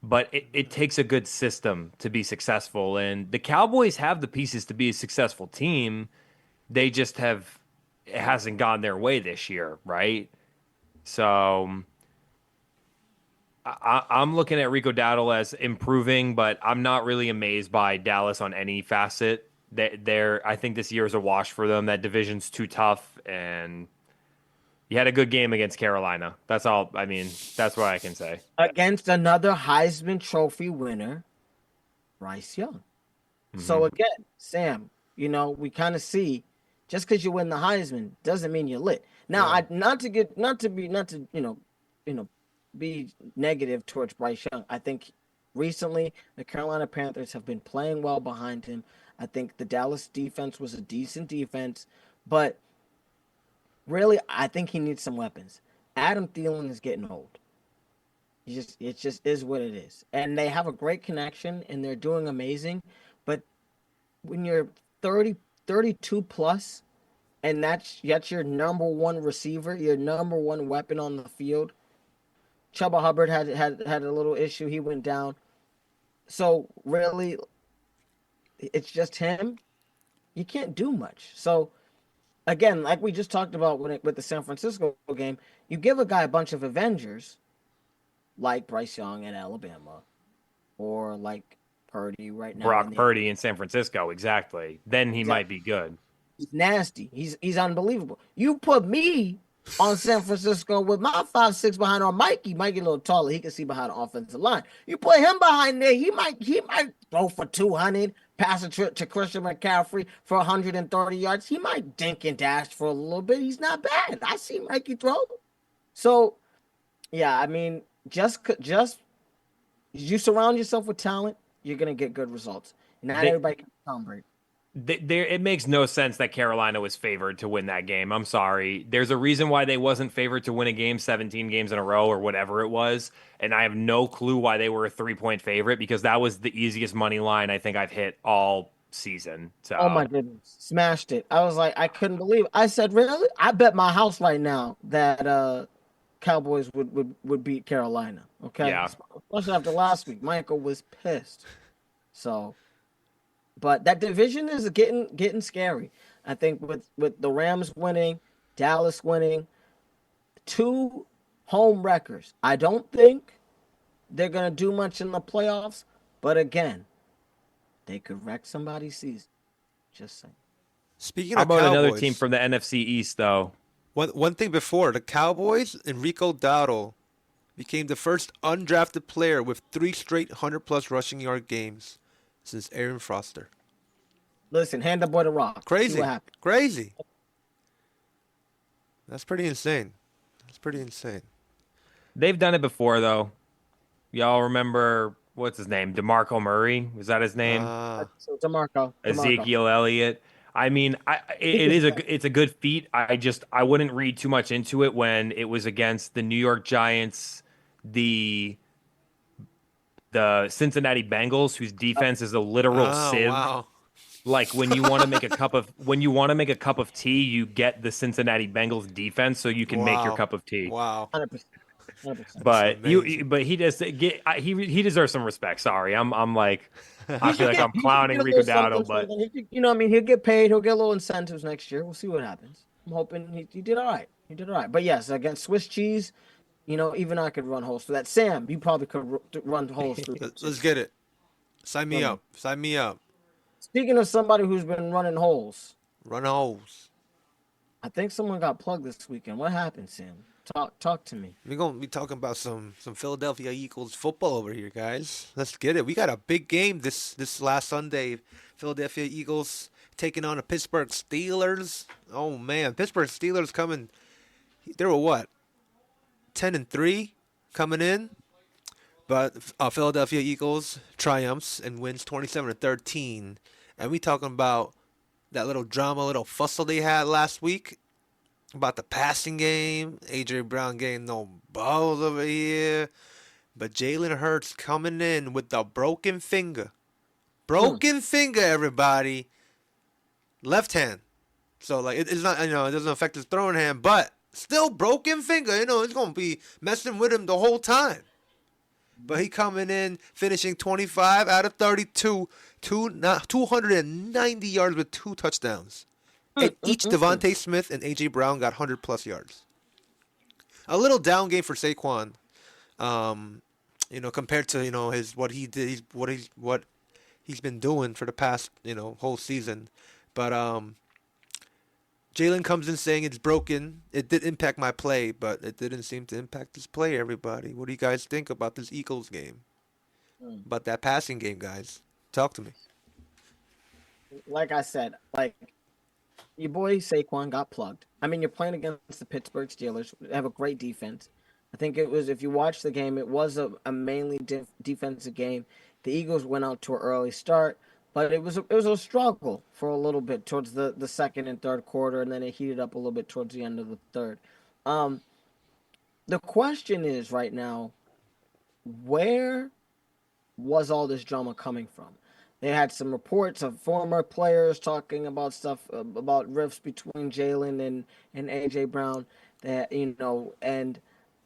But it takes a good system to be successful, and the Cowboys have the pieces to be a successful team. It hasn't gone their way this year, right? So I'm looking at Rico Dowdle as improving, but I'm not really amazed by Dallas on any facet. I think this year is a wash for them. That division's too tough, and you had a good game against Carolina. That's all. I mean, that's what I can say. Against another Heisman Trophy winner, Bryce Young. Mm-hmm. So again, Sam, we kind of see just because you win the Heisman doesn't mean you're lit. Now, yeah. Not to be negative towards Bryce Young. I think recently the Carolina Panthers have been playing well behind him. I think the Dallas defense was a decent defense, but really, I think he needs some weapons. Adam Thielen is getting old. It just is what it is. And they have a great connection, and they're doing amazing. But when you're 30, 32 plus, and that's your number one receiver, your number one weapon on the field, Chuba Hubbard had a little issue. He went down. So really, it's just him. You can't do much. So again, like we just talked about with the San Francisco game, you give a guy a bunch of Avengers, like Bryce Young at Alabama, or like Purdy right now. Brock Purdy in San Francisco, exactly. Then he might be good. He's nasty. He's unbelievable. You put me on San Francisco with my 5'6" behind on Mikey. Mikey a little taller. He can see behind the offensive line. You put him behind there, he might throw for 200. Pass a trip to Christian McCaffrey for 130 yards. He might dink and dash for a little bit. He's not bad. I see Mikey throw. So, yeah, I mean, just you surround yourself with talent, you're going to get good results. Not everybody can Tom Brady. It makes no sense that Carolina was favored to win that game. I'm sorry. There's a reason why they wasn't favored to win a game 17 games in a row or whatever it was, and I have no clue why they were a 3-point favorite, because that was the easiest money line I think I've hit all season. So, oh my goodness, smashed it. I was like, I couldn't believe it. I said, really? I bet my house right now that Cowboys would beat Carolina. Okay, yeah. Especially after last week, Michael was pissed. So. But that division is getting scary. I think with the Rams winning, Dallas winning, 2 home wreckers. I don't think they're going to do much in the playoffs. But again, they could wreck somebody's season. Just saying. Speaking How of about Cowboys, another team from the NFC East, though? One thing before, the Cowboys and Rico Dowdle became the first undrafted player with 3 straight 100-plus rushing yard games since Aaron Foster. Listen, hand the boy the rock. Crazy. Crazy. That's pretty insane. They've done it before, though. Y'all remember, what's his name? DeMarco Murray? Was that his name? DeMarco. Ezekiel Elliott. I mean, it's a good feat. I wouldn't read too much into it when it was against the New York Giants, the Cincinnati Bengals, whose defense is a literal sieve. Wow. Like when you want to make a cup of tea, you get the Cincinnati Bengals defense so you can make your cup of tea. Wow. 100%. But he does he deserves some respect. Sorry, I'm like, I feel like I'm clowning Rico Dowdle, but what I mean, he'll get paid. He'll get a little incentives next year. We'll see what happens. I'm hoping he did all right. But yes, against Swiss cheese, even I could run holes through that. Sam, you probably could run holes through. Let's get it. Sign me up. Speaking of somebody who's been running holes. I think someone got plugged this weekend. What happened, Sam? Talk to me. We're going to be talking about some Philadelphia Eagles football over here, guys. Let's get it. We got a big game this last Sunday. Philadelphia Eagles taking on the Pittsburgh Steelers. Oh man, Pittsburgh Steelers coming. They were what? 10-3 coming in, but Philadelphia Eagles triumphs and wins 27-13. And we talking about that little drama, little fussle they had last week about the passing game. AJ Brown getting no balls over here. But Jalen Hurts coming in with the broken finger. Broken finger, everybody. Left hand. So, like, it's not, it doesn't affect his throwing hand, but still broken finger. It's going to be messing with him the whole time. But he coming in, finishing 25 out of 32, 290 yards with 2 touchdowns. And each Devontae Smith and A.J. Brown got 100-plus yards. A little down game for Saquon, compared to, what he did, what he's been doing for the past, whole season. But Jalen comes in saying it's broken. It did impact my play, but it didn't seem to impact his play, everybody. What do you guys think about this Eagles game? About that passing game, guys? Talk to me. Like I said, your boy Saquon got plugged. I mean, you're playing against the Pittsburgh Steelers. They have a great defense. I think it was, if you watch the game, it was a mainly defensive game. The Eagles went out to an early start, but it was a struggle for a little bit towards the second and third quarter, and then it heated up a little bit towards the end of the third. The question is right now, where was all this drama coming from? They had some reports of former players talking about stuff, about rifts between Jalen and A.J. Brown, that, and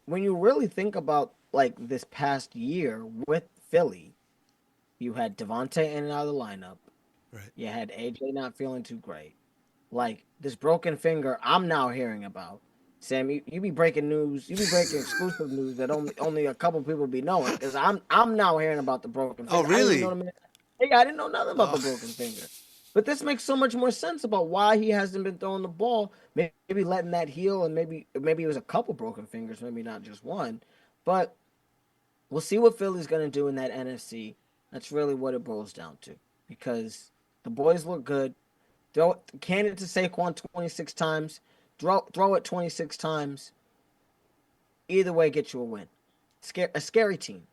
when you really think about, this past year with Philly, you had Devontae in and out of the lineup. Right. You had A.J. not feeling too great. This broken finger I'm now hearing about. Sam, you be breaking news. You be breaking exclusive news that only a couple people be knowing, because I'm now hearing about the broken finger. Oh, really? I didn't know nothing about the broken finger. But this makes so much more sense about why he hasn't been throwing the ball. Maybe letting that heal, and maybe it was a couple broken fingers, maybe not just one. But we'll see what Philly's going to do in that NFC. That's really what it boils down to, because the boys look good. Can it to Saquon 26 times. Throw it 26 times. Either way, get you a win. A scary team.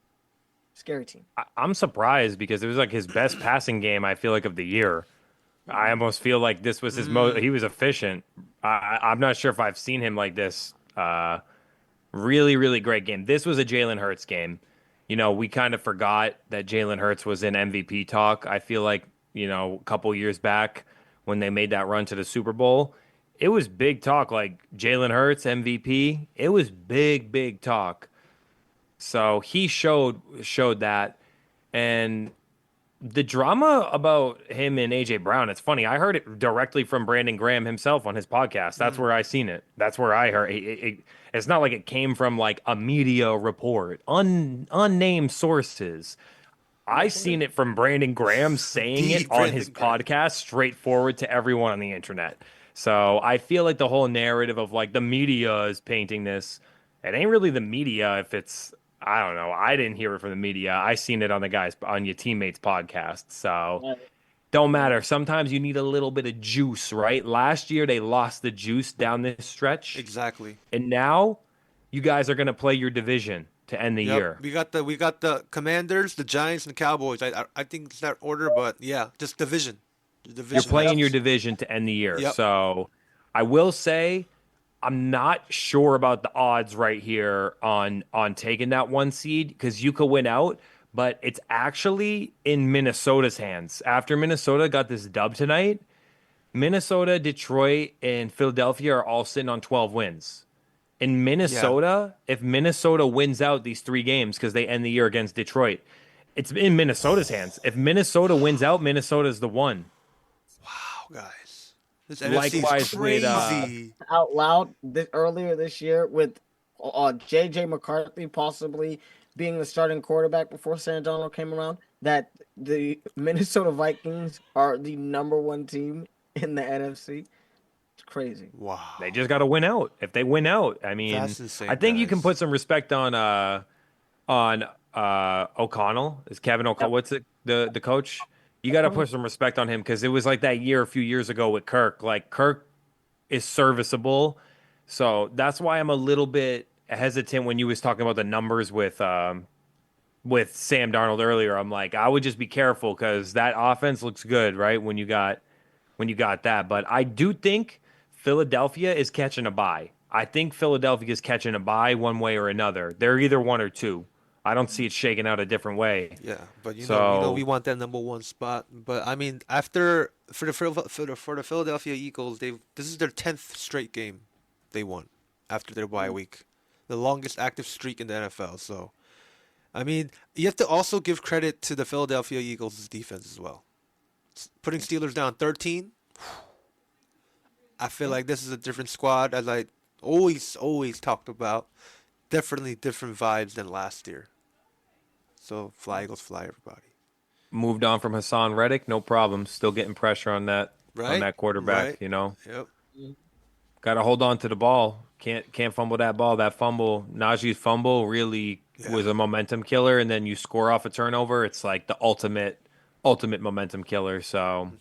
Scary team. I'm surprised because it was his best passing game, I feel of the year. I almost feel like this was his most. He was efficient. I'm not sure if I've seen him like this. Really, really great game. This was a Jalen Hurts game. We kind of forgot that Jalen Hurts was in MVP talk. I feel a couple years back when they made that run to the Super Bowl, it was big talk. Jalen Hurts MVP. It was big talk. So he showed that, and the drama about him and AJ Brown, it's funny. I heard it directly from Brandon Graham himself on his podcast. That's where I seen it. That's where I heard it. It's not like it came from a media report, unnamed sources. I seen it from Brandon Graham saying it on his podcast, straightforward to everyone on the internet. So I feel the whole narrative of the media is painting this. It ain't really the media if it's, I don't know. I didn't hear it from the media. I seen it on your teammates' podcast. So don't matter. Sometimes you need a little bit of juice, right? Last year they lost the juice down this stretch. Exactly. And now you guys are going to play your division to end the year. We got the Commanders, the Giants, and the Cowboys. I think it's that order, but yeah, just division. You're playing your division to end the year. Yep. So I will say, I'm not sure about the odds right here on taking that 1 seed, because you could win out, but it's actually in Minnesota's hands. After Minnesota got this dub tonight, Minnesota, Detroit, and Philadelphia are all sitting on 12 wins. In Minnesota, if Minnesota wins out these 3 games because they end the year against Detroit, it's in Minnesota's hands. If Minnesota wins out, Minnesota's the 1. Wow, guys. This Likewise NFC with crazy. Out loud earlier this year with J.J. McCarthy possibly being the starting quarterback before San Antonio came around, that the Minnesota Vikings are the number 1 team in the NFC. It's crazy. Wow. They just got to win out. If they win out, I mean, That's insane, I think you can guys. put some respect on O'Connell. Is Kevin O'Connell? Yep. What's it? The coach? You got to put some respect on him because it was like that year a few years ago with Kirk. Like Kirk is serviceable, so that's why I'm a little bit hesitant when you was talking about the numbers with Sam Darnold earlier. I'm like, I would just be careful because that offense looks good, right? When you got that, but I do think Philadelphia is catching a bye. I think Philadelphia is catching a bye one way or another. They're either one or two. I don't see it shaking out a different way. Yeah, but we So want that number 1 spot. But I mean, after for the Philadelphia Eagles, this is their 10th straight game they won after their bye week, the longest active streak in the NFL. So, I mean, you have to also give credit to the Philadelphia Eagles' defense as well. Putting Steelers down 13, I feel like this is a different squad, as I always talked about. Definitely different vibes than last year. So fly Eagles, fly everybody. moved on from Hassan Reddick, no problem. Still getting pressure on that Right? quarterback. Right. You know, Yep. got to hold on to the ball. Can't fumble that ball. That fumble, Najee's fumble, really was a momentum killer. And then you score off a turnover. It's like the ultimate momentum killer. So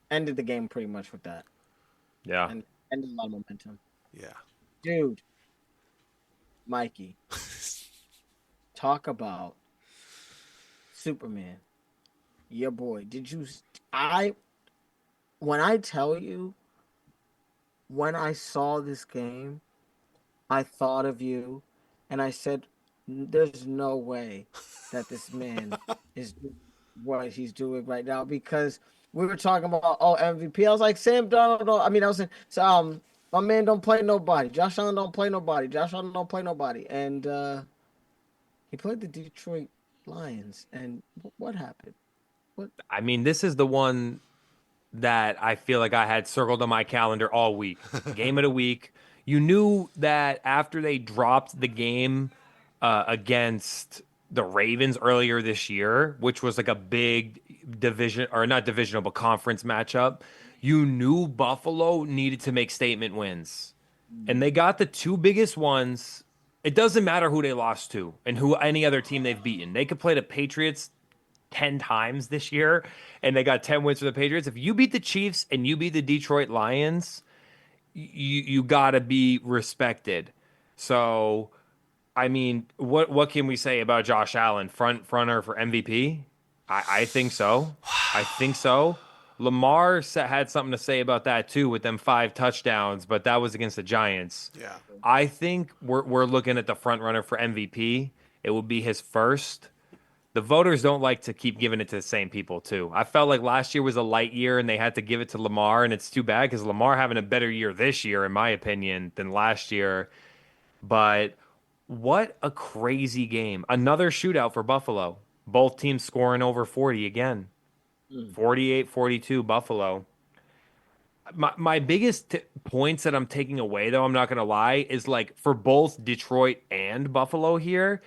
Ended the game pretty much with that, yeah, and ended a lot of momentum. Yeah. Dude, Mikey, talk about Superman, your boy. When I tell you, when I saw this game, I thought of you, and I said, "There's no way that this man is doing what he's doing right now." Because we were talking about MVP. I was like, Sam Darnold. I mean, I was saying, so, my man don't play nobody. Josh Allen don't play nobody. Josh Allen don't play nobody. And he played the Detroit Lions. And what happened? I mean, this is the one that I feel like I had circled on my calendar all week. Game of the week. You knew that after they dropped the game against the Ravens earlier this year, which was like a big division, or not divisional, but conference matchup, you knew Buffalo needed to make statement wins. And they got the two biggest ones. It doesn't matter who they lost to and who any other team they've beaten. They could play the Patriots 10 times this year, and they got 10 wins for the Patriots. If you beat the Chiefs and you beat the Detroit Lions, you got to be respected. So, I mean, what can we say about Josh Allen? Fronter for MVP? I think so. I think so. Lamar had something to say about that too with them 5 touchdowns, but that was against the Giants. Yeah. I think we're looking at the front runner for MVP. It will be his first. The voters don't like to keep giving it to the same people too. I felt like last year was a light year and they had to give it to Lamar, and it's too bad because Lamar having a better year this year, in my opinion, than last year. But what a crazy game. Another shootout for Buffalo. Both teams scoring over 40 again. 48-42 Buffalo. My biggest points that I'm taking away, though, I'm not going to lie, is like for both Detroit and Buffalo here,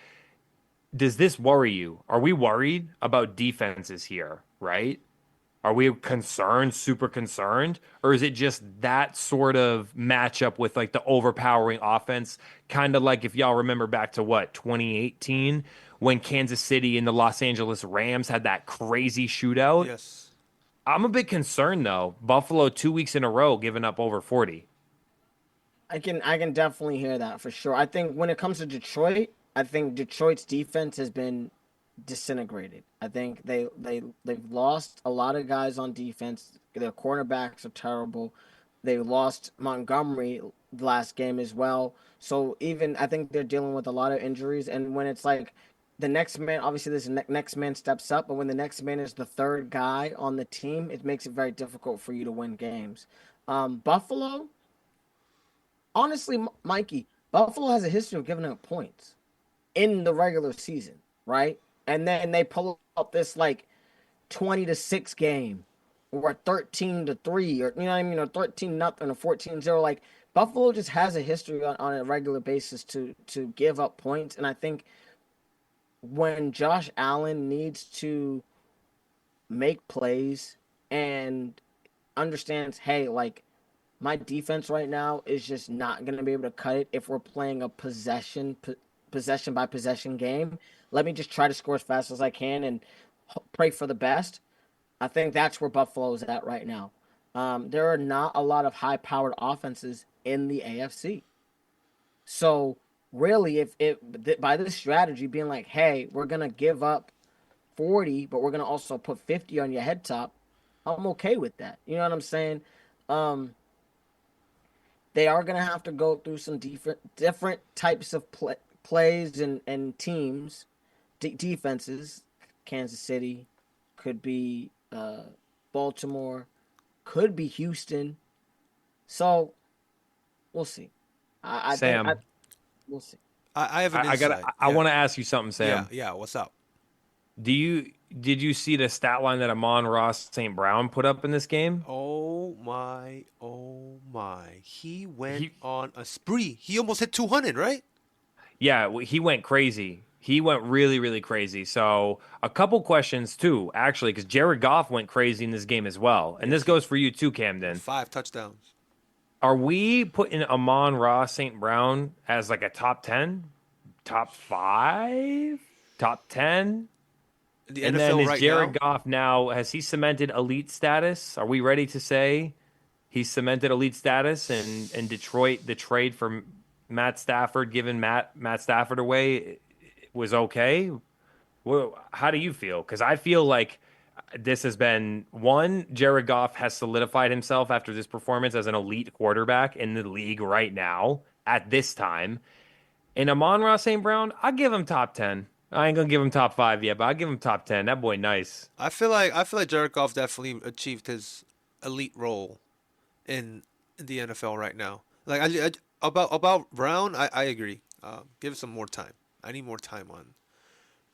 does this worry you? Are we worried about defenses here, right? Are we concerned, super concerned? Or is it just that sort of matchup with like the overpowering offense? Kind of like if y'all remember back to 2018, when Kansas City and the Los Angeles Rams had that crazy shootout? Yes. I'm a bit concerned though. Buffalo 2 weeks in a row giving up over 40. I can definitely hear that for sure. I think when it comes to Detroit, I think Detroit's defense has been disintegrated. I think they've lost a lot of guys on defense. Their cornerbacks are terrible. They lost Montgomery last game as well. So even I think they're dealing with a lot of injuries. And when it's like the next man, obviously this next man steps up, but when the next man is the third guy on the team, it makes it very difficult for you to win games. Buffalo, honestly, Mikey, Buffalo has a history of giving up points in the regular season, right? And then they pull up this like 20-6 game or a 13-3 or you know what I mean, or 13-0 or 14-0. Like Buffalo just has a history on a regular basis to give up points. And I think when Josh Allen needs to make plays and understands, hey, like my defense right now is just not going to be able to cut it if we're playing a possession by possession game. Let me just try to score as fast as I can and pray for the best. I think that's where Buffalo's at right now. There are not a lot of high-powered offenses in the AFC. So really, by this strategy being like, hey, we're gonna give up 40, but we're gonna also put 50 on your head top, I'm okay with that. You know what I'm saying? Um, they are gonna have to go through some different types of plays and teams, defenses. Kansas City could be Baltimore, could be Houston. So we'll see. I think Sam, we'll see. I have an I insight. got. I want to ask you something, Sam. Yeah. What's up? Did you see the stat line that Amon-Ross St. Brown put up in this game? Oh my, oh my. He went He on a spree. He almost hit 200, right? Yeah, he went crazy. He went really, really crazy. So a couple questions too, actually, because Jared Goff went crazy in this game as well, and this goes for you too, Camden. 5 touchdowns. Are we putting Amon-Ross St. Brown as like a top 10, top 5, top 10? The And NFL then is right Jared now. Goff now, has he cemented elite status? Are we ready to say he's cemented elite status and Detroit, the trade for Matt Stafford, giving Matt Stafford away was okay? Well, how do you feel? Because I feel like this has been one, Jared Goff has solidified himself after this performance as an elite quarterback in the league right now at this time. And Amon-Ra St. Brown, I'll give him top 10. I ain't gonna give him top 5 yet, but I'll give him top 10. That boy nice. I feel like Jared Goff definitely achieved his elite role in the NFL right now. Like about Brown, I agree. Give it some more time. I need more time on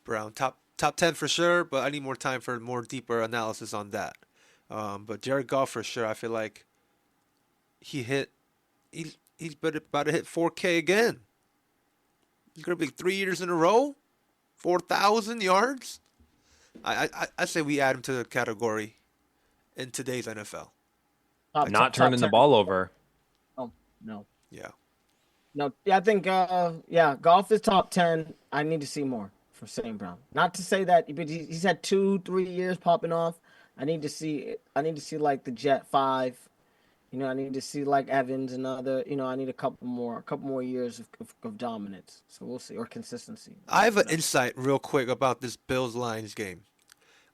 Brown. Top 10 for sure, but I need more time for more deeper analysis on that. But Jared Goff for sure. I feel like he's about to hit 4K again. He's gonna be 3 years in a row, 4,000 yards. I say we add him to the category in today's NFL. Not Top turning the 10. ball over. Oh no. Yeah. No, yeah, I think Golf is top 10. I need to see more from St. Brown. Not to say that, but he's had 2-3 years popping off. I need to see like the Jet 5. You know, I need to see like Evans and other. You know, I need a couple more years of dominance. So we'll see, or consistency. I have an insight real quick about this Bills Lions game.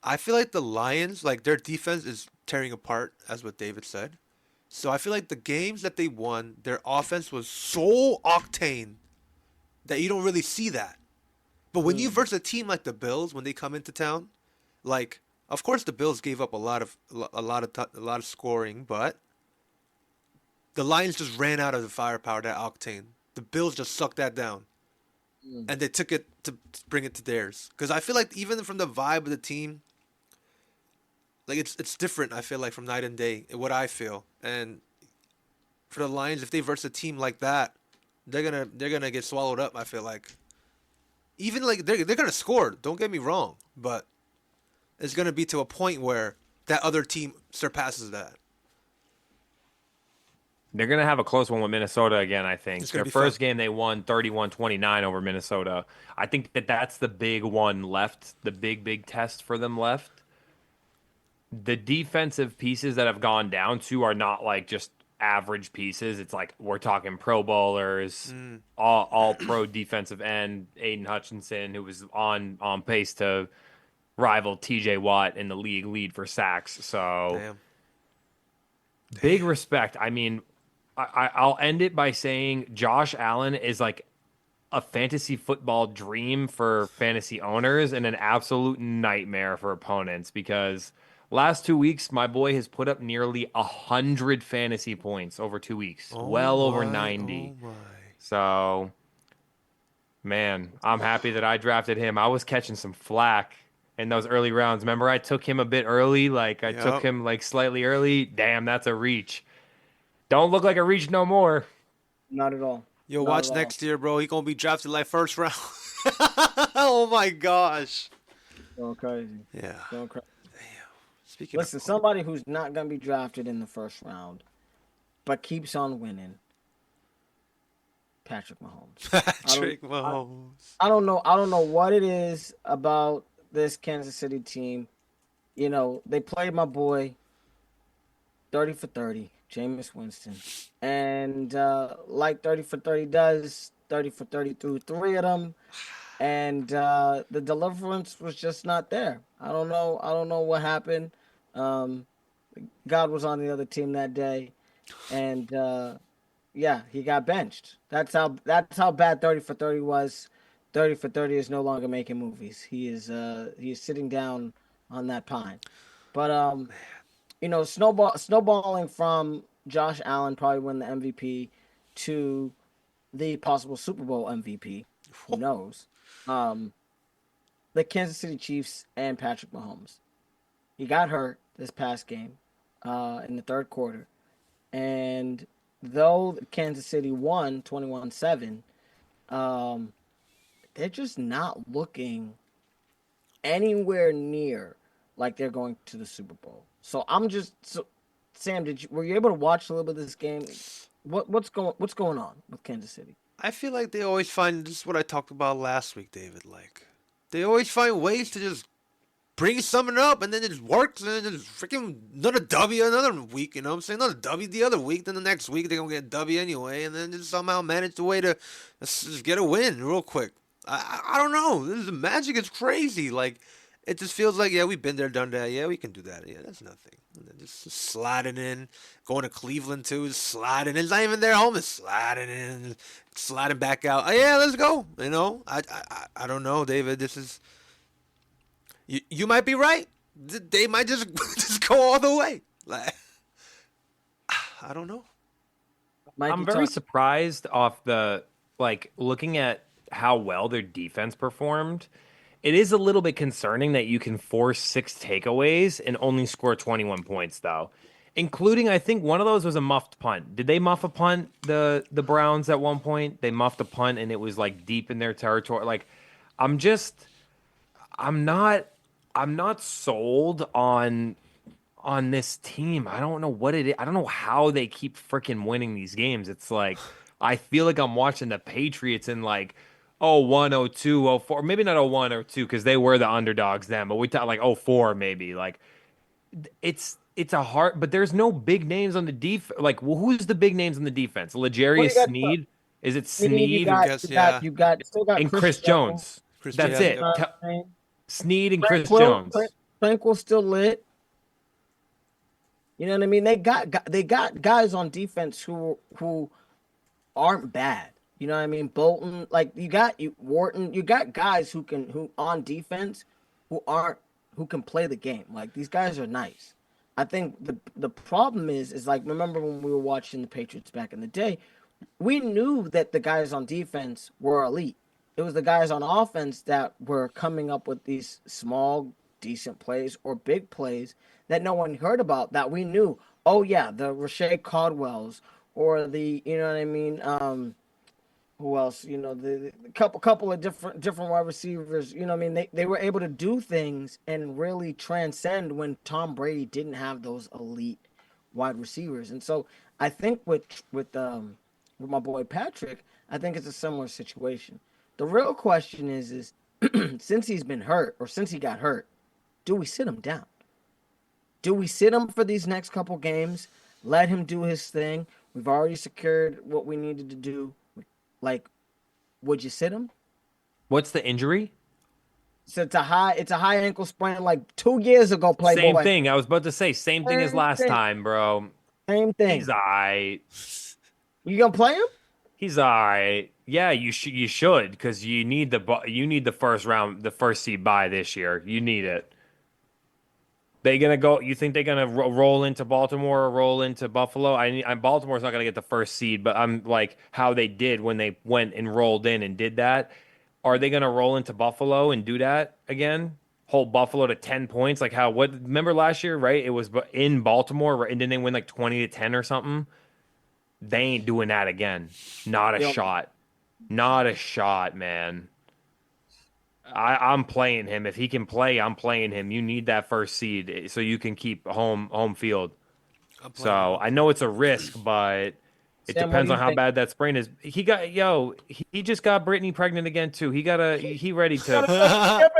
I feel like the Lions, like their defense is tearing apart, as what David said. So I feel like the games that they won, their offense was so octane that you don't really see that. But when you versus a team like the Bills, when they come into town, like of course the Bills gave up a lot of scoring, but the Lions just ran out of the firepower, that octane. The Bills just sucked that down, and they took it to bring it to theirs. Because I feel like even from the vibe of the team, like it's different. I feel like from night and day, what I feel. And for the Lions, if they verse a team like that, they're gonna get swallowed up. I feel like, even like they're gonna score. Don't get me wrong, but it's gonna be to a point where that other team surpasses that. They're going to have a close one with Minnesota again, I think. It's gonna Their be first fun. game, they won 31-29 over Minnesota. I think that's the big one left, the big test for them left. The defensive pieces that have gone down to are not like just average pieces. It's like we're talking Pro Bowlers, all pro defensive end, Aiden Hutchinson, who was on pace to rival TJ Watt in the league lead for sacks. So Damn. big respect. I mean, I'll end it by saying Josh Allen is like a fantasy football dream for fantasy owners and an absolute nightmare for opponents, because last 2 weeks, my boy has put up nearly 100 fantasy points over 2 weeks, well over 90. Oh my. So, man, I'm happy that I drafted him. I was catching some flack in those early rounds. Remember, I took him a bit early, like I took Yep. him like slightly early. Damn, that's a reach. Don't look like a reach no more. Not at all. Yo, Not watch at all. next year, bro. He gonna be drafted like first round. Oh my gosh. Going crazy. Yeah. Going crazy. Speaking Listen, somebody who's not gonna be drafted in the first round, but keeps on winning. Patrick Mahomes. Patrick Mahomes. I don't know what it is about this Kansas City team. they played my boy 30 for 30, Jameis Winston. And like 30 for 30 does, 30 for 30 threw three of them. And the deliverance was just not there. I don't know what happened. God was on the other team that day. And yeah, he got benched. That's how bad 30 for 30 was. 30 for 30 is no longer making movies. He is sitting down on that pine. But snowballing from Josh Allen probably win the MVP to the possible Super Bowl MVP. Who knows? The Kansas City Chiefs and Patrick Mahomes. He got hurt this past game in the third quarter. And though Kansas City won 21-7, they're just not looking anywhere near like they're going to the Super Bowl. So Sam, were you able to watch a little bit of this game? What's going on with Kansas City? I feel like they always find, this is what I talked about last week, David. Like, they always find ways to just bring something up, and then it just works, and then just freaking another W another week, you know what I'm saying? Another W the other week, then the next week they're going to get a W anyway, and then just somehow manage the way to just get a win real quick. I don't know. This is magic. It's crazy. Like, it just feels like, yeah, we've been there, done that. Yeah, we can do that. Yeah, that's nothing. And then just sliding in, going to Cleveland too, sliding in. It's not even their home. It's sliding in, sliding back out. Oh, yeah, let's go. You know, I don't know, David. This is, you might be right. They might just just go all the way. Like, I don't know. I'm very surprised off the, like, looking at how well their defense performed. It is a little bit concerning that you can force 6 takeaways and only score 21 points, though, including, I think one of those was a muffed punt. Did they muff a punt, the Browns, at one point? They muffed a punt, and it was, like, deep in their territory. Like, I'm not sold on this team. I don't know what it is. I don't know how they keep freaking winning these games. It's like, I feel like I'm watching the Patriots in, like, 01, 02, 04, maybe not 01 or 2 because they were the underdogs then, but we talk like 04 maybe. Like, it's a hard, but there's no big names on the defense. Like, well, who's the big names on the defense? L'Jarius Sneed? Is it Sneed? You got and Chris Jones. That's it. Sneed and Chris Jones. Frank will still lit. You know what I mean? They got guys on defense who aren't bad. You know what I mean? Bolton, like Wharton, you got guys who on defense who can play the game. Like, these guys are nice. I think the problem is like, remember when we were watching the Patriots back in the day, we knew that the guys on defense were elite. It was the guys on offense that were coming up with these small, decent plays or big plays that no one heard about, that we knew. Oh yeah, the Rashae Caldwells or the, you know what I mean, who else? You know, the couple of different wide receivers. You know what I mean? They were able to do things and really transcend when Tom Brady didn't have those elite wide receivers. And so I think with my boy Patrick, I think it's a similar situation. The real question is since he's been hurt, or since he got hurt, do we sit him down? Do we sit him for these next couple games? Let him do his thing. We've already secured what we needed to do. Like, would you sit him? What's the injury? So it's a high ankle sprain like 2 years ago, Playboy. Same thing. I was about to say, same thing as last time, bro. Same thing. He's all right. You gonna play him? He's all right. Yeah, you should, because you need the first seed bye this year. You need it. They gonna go? You think they're gonna roll into Baltimore or roll into Buffalo? Baltimore's not gonna get the first seed, but I'm like how they did when they went and rolled in and did that. Are they gonna roll into Buffalo and do that again? Hold Buffalo to 10 points, like how? What? Remember last year, right? It was in Baltimore, right? And then they win like 20-10 or something. They ain't doing that again. Not a shot. Not a shot, man. I'm playing him. If he can play, I'm playing him. You need that first seed so you can keep home field. So I know it's a risk, but it depends on how bad that sprain is. He just got Brittany pregnant again too. He ready to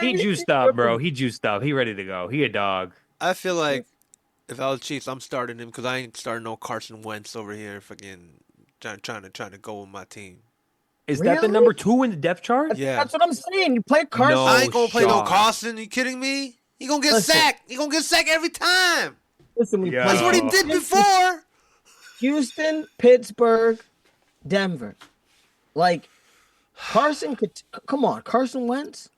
He juiced up, bro. He juiced up. He ready to go. He a dog. I feel like if I was Chiefs, I'm starting him because I ain't starting no Carson Wentz over here. Fucking trying to go with my team. Is that the Really? number 2 in the depth chart? Yeah. That's what I'm saying. You play Carson. No I ain't gonna play no shot. Carson. You kidding me? He gonna get Listen. sacked. He gonna get sacked every time. Listen, we Yeah. play That's what he did before. Houston, Pittsburgh, Denver. Like Carson could come on, Carson Wentz.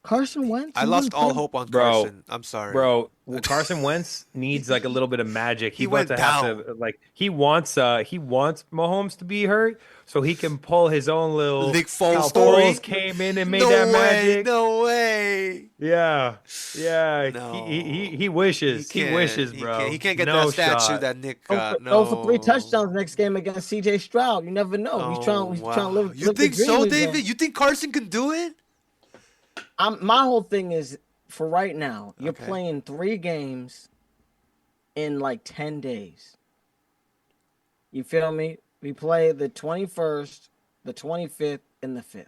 Carson Wentz. I You lost wouldn't all play- hope on Bro. Carson. I'm sorry, Bro, well, Carson Wentz needs like a little bit of magic. He about went to have to like he wants Mahomes to be hurt so he can pull his own little Nick Foles how story. Foles came in and made No that way. magic. No way. Yeah. No. He wishes. He can't. wishes, bro. He can't get No that statue shot. that Nick Go got. for, No. go for 3 touchdowns next game against C.J. Stroud. You never know. He's trying to live. You live the think dream so, again. David? You think Carson can do it? My whole thing is for right now. You're Okay. playing 3 games in like 10 days. You feel me? We play the 21st, the 25th, and the 5th.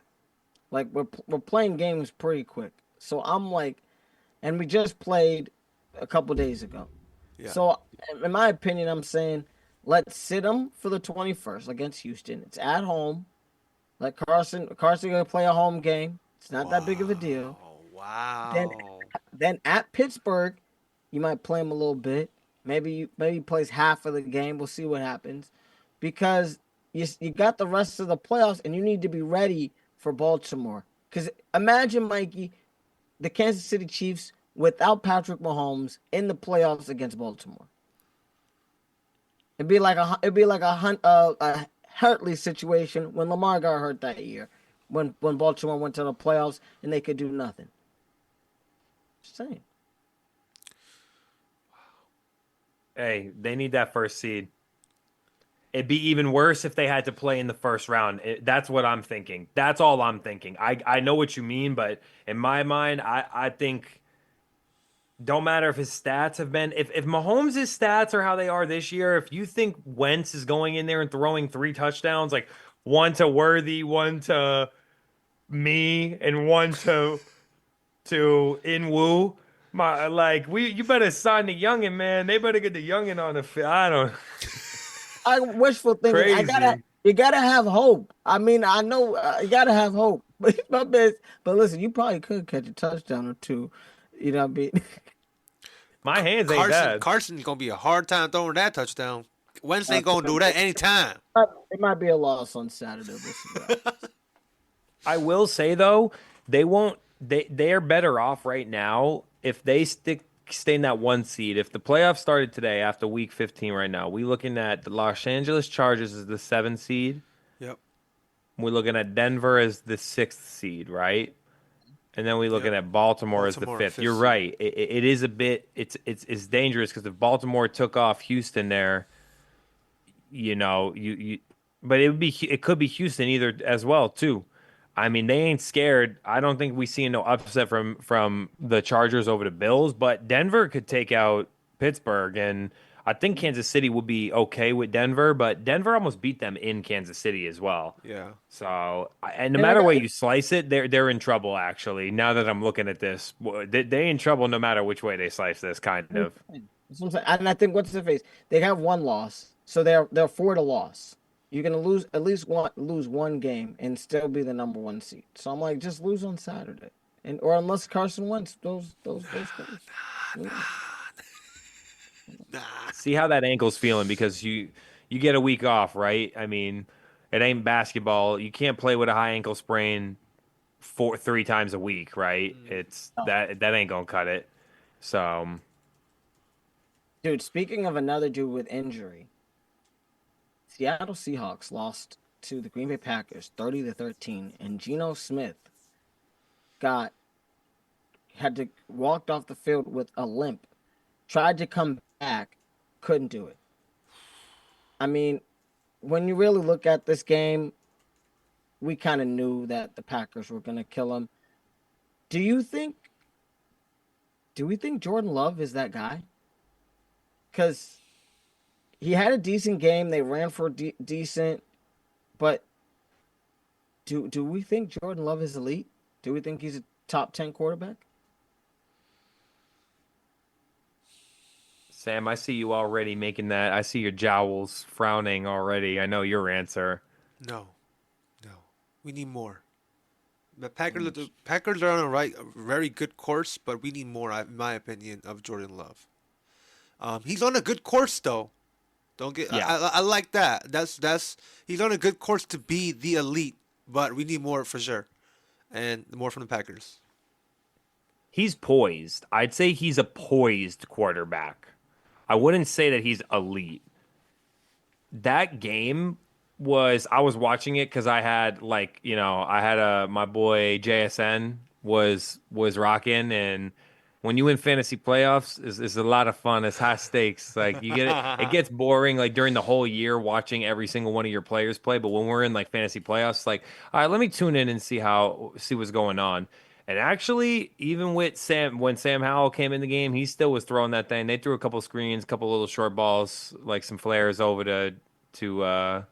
Like we're playing games pretty quick. So I'm like, and we just played a couple days ago. Yeah. So in my opinion, I'm saying let's sit him for the 21st against Houston. It's at home. Let Carson gonna play a home game. It's not that big of a deal. Oh, wow. Then at Pittsburgh, you might play him a little bit. Maybe he plays half of the game. We'll see what happens, because you got the rest of the playoffs, and you need to be ready for Baltimore. Because imagine, Mikey, the Kansas City Chiefs without Patrick Mahomes in the playoffs against Baltimore. It'd be like a Hurtley situation when Lamar got hurt that year, when Baltimore went to the playoffs and they could do nothing. Just saying. Hey, they need that first seed. It'd be even worse if they had to play in the first round. That's what I'm thinking. That's all I'm thinking. I know what you mean, but in my mind, I think don't matter if his stats have been if Mahomes' stats are how they are this year, if you think Wentz is going in there and throwing 3 touchdowns, like one to Worthy, one to me, and one to Inwoo, you better sign the youngin, man. They better get the youngin on the field. I wishful thinking. Crazy. You gotta have hope. I mean, I know you gotta have hope. But listen, you probably could catch a touchdown or 2. You know what I mean? My hands ain't bad. Carson's gonna be a hard time throwing that touchdown. Wentz ain't gonna do that anytime. It might be a loss on Saturday. We'll see that. I will say though, they won't. They are better off right now if they stay in that 1 seed. If the playoffs started today after week 15, right now, we looking at the Los Angeles Chargers as the 7th seed. Yep. We're looking at Denver as the 6th seed, right? And then we're looking at Baltimore as the 5th. You're seed. right. It is a bit. It's dangerous because if Baltimore took off Houston there, but it could be Houston either as well too. I mean, they ain't scared. I don't think we see no upset from the Chargers over the Bills, but Denver could take out Pittsburgh, and I think Kansas City will be okay with Denver, but Denver almost beat them in Kansas City as well. Yeah. So, and no matter way you slice it, they're in trouble. Actually, now that I'm looking at this, they in trouble no matter which way they slice this, kind of. That's what I'm saying. And I think what's the face? They have 1 loss, so they're 4 to loss. You're gonna lose lose 1 game and still be the number 1 seed. So I'm like, just lose on Saturday, or unless Carson Wentz those goals. See how that ankle's feeling, because you get a week off, right? I mean, it ain't basketball. You can't play with a high ankle sprain 3 times a week, right? It's that ain't gonna cut it. So, Dude, speaking of another dude with injury, Seattle Seahawks lost to the Green Bay Packers 30-13, and Geno Smith had to walked off the field with a limp. Tried to come back, couldn't do it. I mean, when you really look at this game, we kind of knew that the Packers were going to kill him. Do we think Jordan Love is that guy? Because he had a decent game. They ran for decent. But do we think Jordan Love is elite? Do we think he's a top 10 quarterback? Sam, I see you already making that. I see your jowls frowning already. I know your answer. No, no. We need more. The Packers are on a very good course, but we need more, in my opinion, of Jordan Love. He's on a good course though. Don't get. Yeah. I like that. That's he's on a good course to be the elite, but we need more for sure, and more from the Packers. He's poised. I'd say he's a poised quarterback. I wouldn't say that he's elite. That game I was watching it because I had my boy JSN was rocking, and when you win fantasy playoffs is a lot of fun. It's high stakes. Like you get it gets boring like during the whole year watching every single one of your players play, but when we're in like fantasy playoffs, it's like, all right, let me tune in and see what's going on. And actually, even with when Sam Howell came in the game, he still was throwing that thing. They threw a couple screens, a couple little short balls, like some flares over to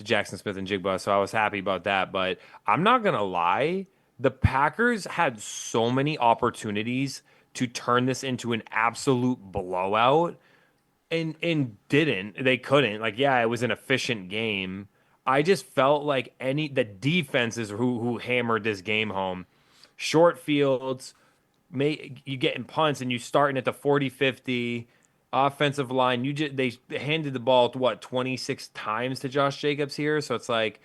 Jackson Smith and Jigba. So I was happy about that. But I'm not gonna lie, the Packers had so many opportunities to turn this into an absolute blowout, and didn't. They couldn't. Like, yeah, it was an efficient game. I just felt like the defenses who hammered this game home. Short fields, you getting punts and you starting at the 40-50 offensive line. They handed the ball to 26 times to Josh Jacobs here, so it's like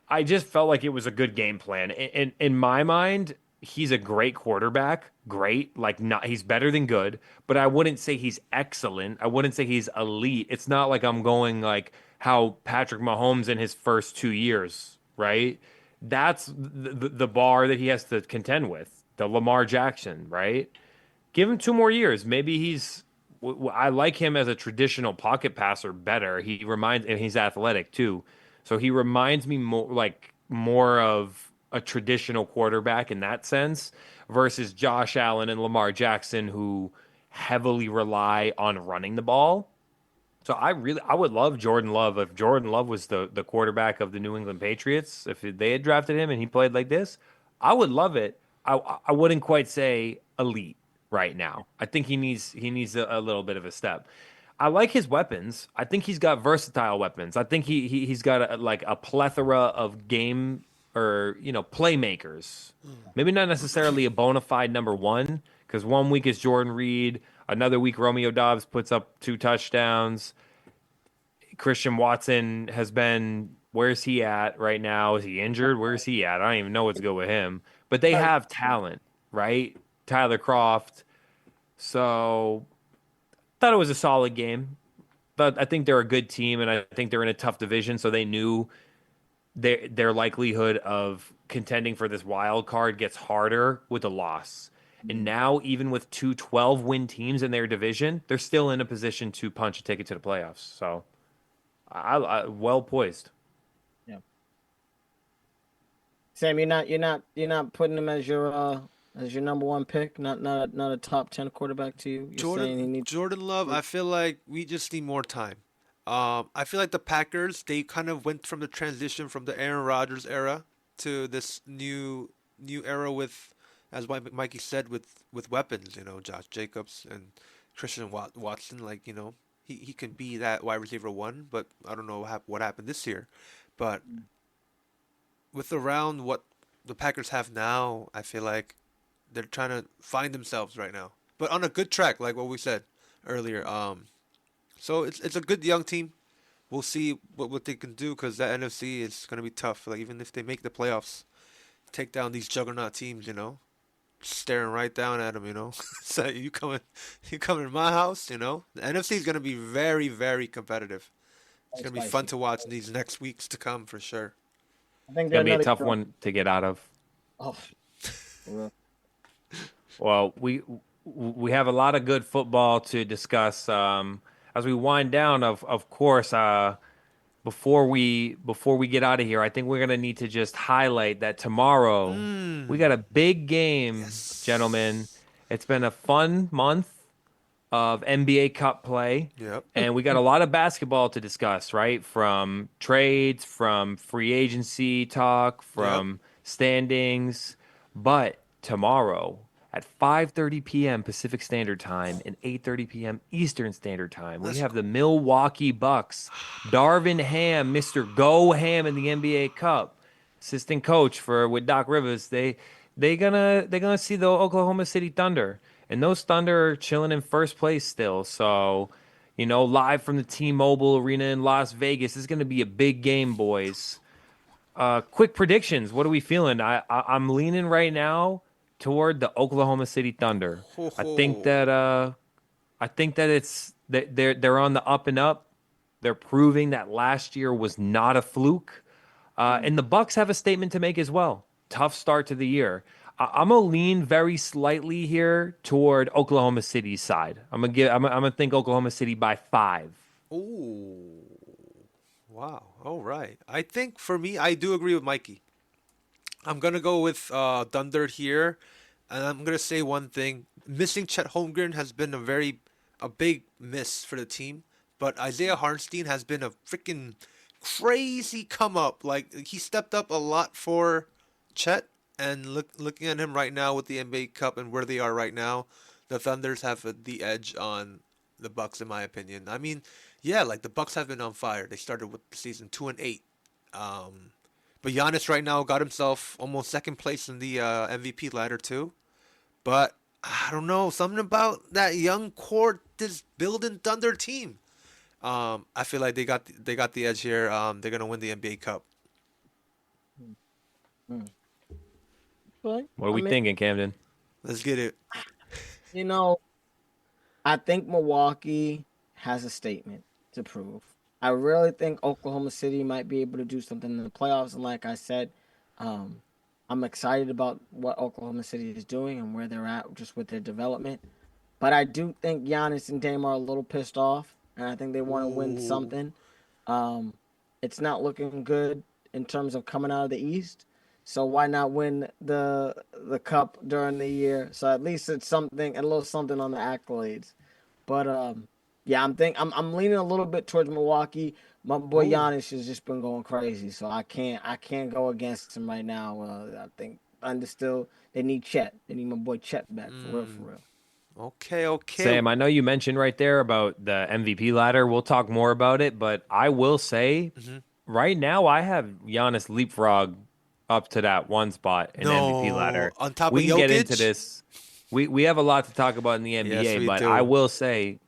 I just felt like it was a good game plan. In my mind, he's a great quarterback, great, like not he's better than good, but I wouldn't say he's excellent. I wouldn't say he's elite. It's not like I'm going like how Patrick Mahomes in his first 2 years, right? That's the bar that he has to contend with. The Lamar Jackson, right? Give him 2 more years. Maybe I like him as a traditional pocket passer better. And he's athletic too. So he reminds me more of a traditional quarterback in that sense versus Josh Allen and Lamar Jackson, who heavily rely on running the ball. So I would love Jordan Love. If Jordan Love was the quarterback of the New England Patriots, if they had drafted him and he played like this, I would love it. I wouldn't quite say elite right now. I think he needs a little bit of a step. I like his weapons. I think he's got versatile weapons. I think he's got a plethora of game or playmakers. Maybe not necessarily a bona fide number one, because 1 week is Jordan Reed, another week Romeo Doubs puts up 2 touchdowns. Christian Watson has been, where's he at right now? Is he injured? Where's he at? I don't even know what's good with him. But they have talent, right? Tyler Kroft. So thought it was a solid game. But I think they're a good team, and I think they're in a tough division, so they knew their likelihood of contending for this wild card gets harder with a loss. And now, even with 2 12-win teams in their division, they're still in a position to punch a ticket to the playoffs. So, I well poised. Yeah. Sam, you're not putting him as your number one pick. Not a top 10 quarterback to you. You're saying he needs Jordan Love. I feel like we just need more time. I feel like the Packers, they kind of went from the transition from the Aaron Rodgers era to this new era with, as Mikey said, with weapons, Josh Jacobs and Christian Watson. Like, he can be that wide receiver one, but I don't know what happened this year. But with around what the Packers have now, I feel like they're trying to find themselves right now, but on a good track, like what we said earlier. So it's a good young team. We'll see what they can do, because that NFC is gonna be tough. Like, even if they make the playoffs, take down these juggernaut teams, staring right down at them, So you coming to my house, The NFC is gonna be very, very competitive. It's gonna be fun to watch in these next weeks to come for sure. I think It's gonna be a tough one to get out of. Oh. Well, we have a lot of good football to discuss as we wind down. Of course, before we get out of here, I think we're gonna need to just highlight that tomorrow we got a big game, gentlemen. It's been a fun month of NBA Cup play. Yep. And we got a lot of basketball to discuss, right? From trades, from free agency talk, from standings. But tomorrow at 5:30 p.m. Pacific Standard Time and 8:30 p.m. Eastern Standard Time, we have the Milwaukee Bucks. Darvin Ham, Mr. Go Ham in the NBA Cup, assistant coach with Doc Rivers. They're gonna see the Oklahoma City Thunder, and those Thunder are chilling in first place still. So, live from the T-Mobile Arena in Las Vegas, this is gonna be a big game, boys. Quick predictions. What are we feeling? I'm leaning right now toward the Oklahoma City Thunder. I think that they're on the up and up. They're proving that last year was not a fluke. And the Bucks have a statement to make as well. Tough start to the year. I'm gonna lean very slightly here toward Oklahoma City's side. I'm gonna think Oklahoma City by 5. Ooh. Wow. All right. I think for me, I do agree with Mikey. I'm gonna go with Thunder here, and I'm gonna say one thing: missing Chet Holmgren has been a big miss for the team. But Isaiah Hartenstein has been a freaking crazy come up. Like he stepped up a lot for Chet, and looking at him right now with the NBA Cup and where they are right now, the Thunders have the edge on the Bucks, in my opinion. I mean, yeah, like the Bucks have been on fire. They started with the season 2-8. But Giannis right now got himself almost second place in the MVP ladder too. But I don't know, something about that young core, this building Thunder team. I feel like they got the edge here. They're gonna win the NBA Cup. What are we thinking, Camden? Let's get it. I think Milwaukee has a statement to prove. I really think Oklahoma City might be able to do something in the playoffs. And like I said, I'm excited about what Oklahoma City is doing and where they're at just with their development. But I do think Giannis and Dame are a little pissed off, and I think they want to win something. It's not looking good in terms of coming out of the East. So why not win the cup during the year? So at least it's something, a little something on the accolades. But yeah, I'm leaning a little bit towards Milwaukee. My boy Giannis has just been going crazy, so I can't go against him right now. I think they need Chet. They need my boy Chet back for real. Okay. Sam, I know you mentioned right there about the MVP ladder. We'll talk more about it, but I will say right now I have Giannis leapfrog up to that one spot in MVP ladder. On top we of can Jokic? get into this. We have a lot to talk about in the NBA, Yes, we but do. I will say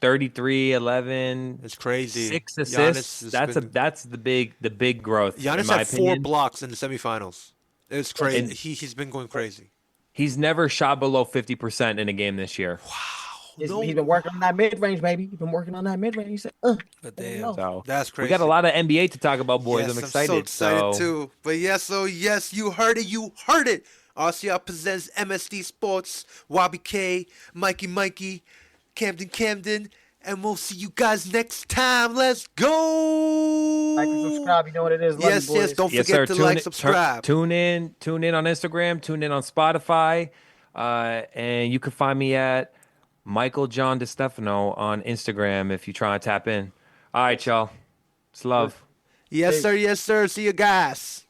33, 11, It's crazy. 6 Giannis assists. has That's the big growth. Giannis in my had 4 opinion. blocks in the semifinals. It's crazy. And- He's been going crazy. He's never shot below 50% in a game this year. He's been working on that mid range, baby. He's been working on that mid range. He said, But damn, So that's crazy. we got a lot of NBA to talk about, boys. Yes, I'm excited. so excited too. But yes, you heard it. RCR Presents MSD Sports, YBK, Mikey, Camden, and we'll see you guys next time. Let's go. like and subscribe. You know what it is. Love Yes, you, boys. yes. Don't Yes, forget sir. to like, subscribe. Tune in on Instagram. Tune in on Spotify, and you can find me at Michael John DeStefano on Instagram if you try to tap in. All right, y'all. It's love. Yes, sir. See you guys.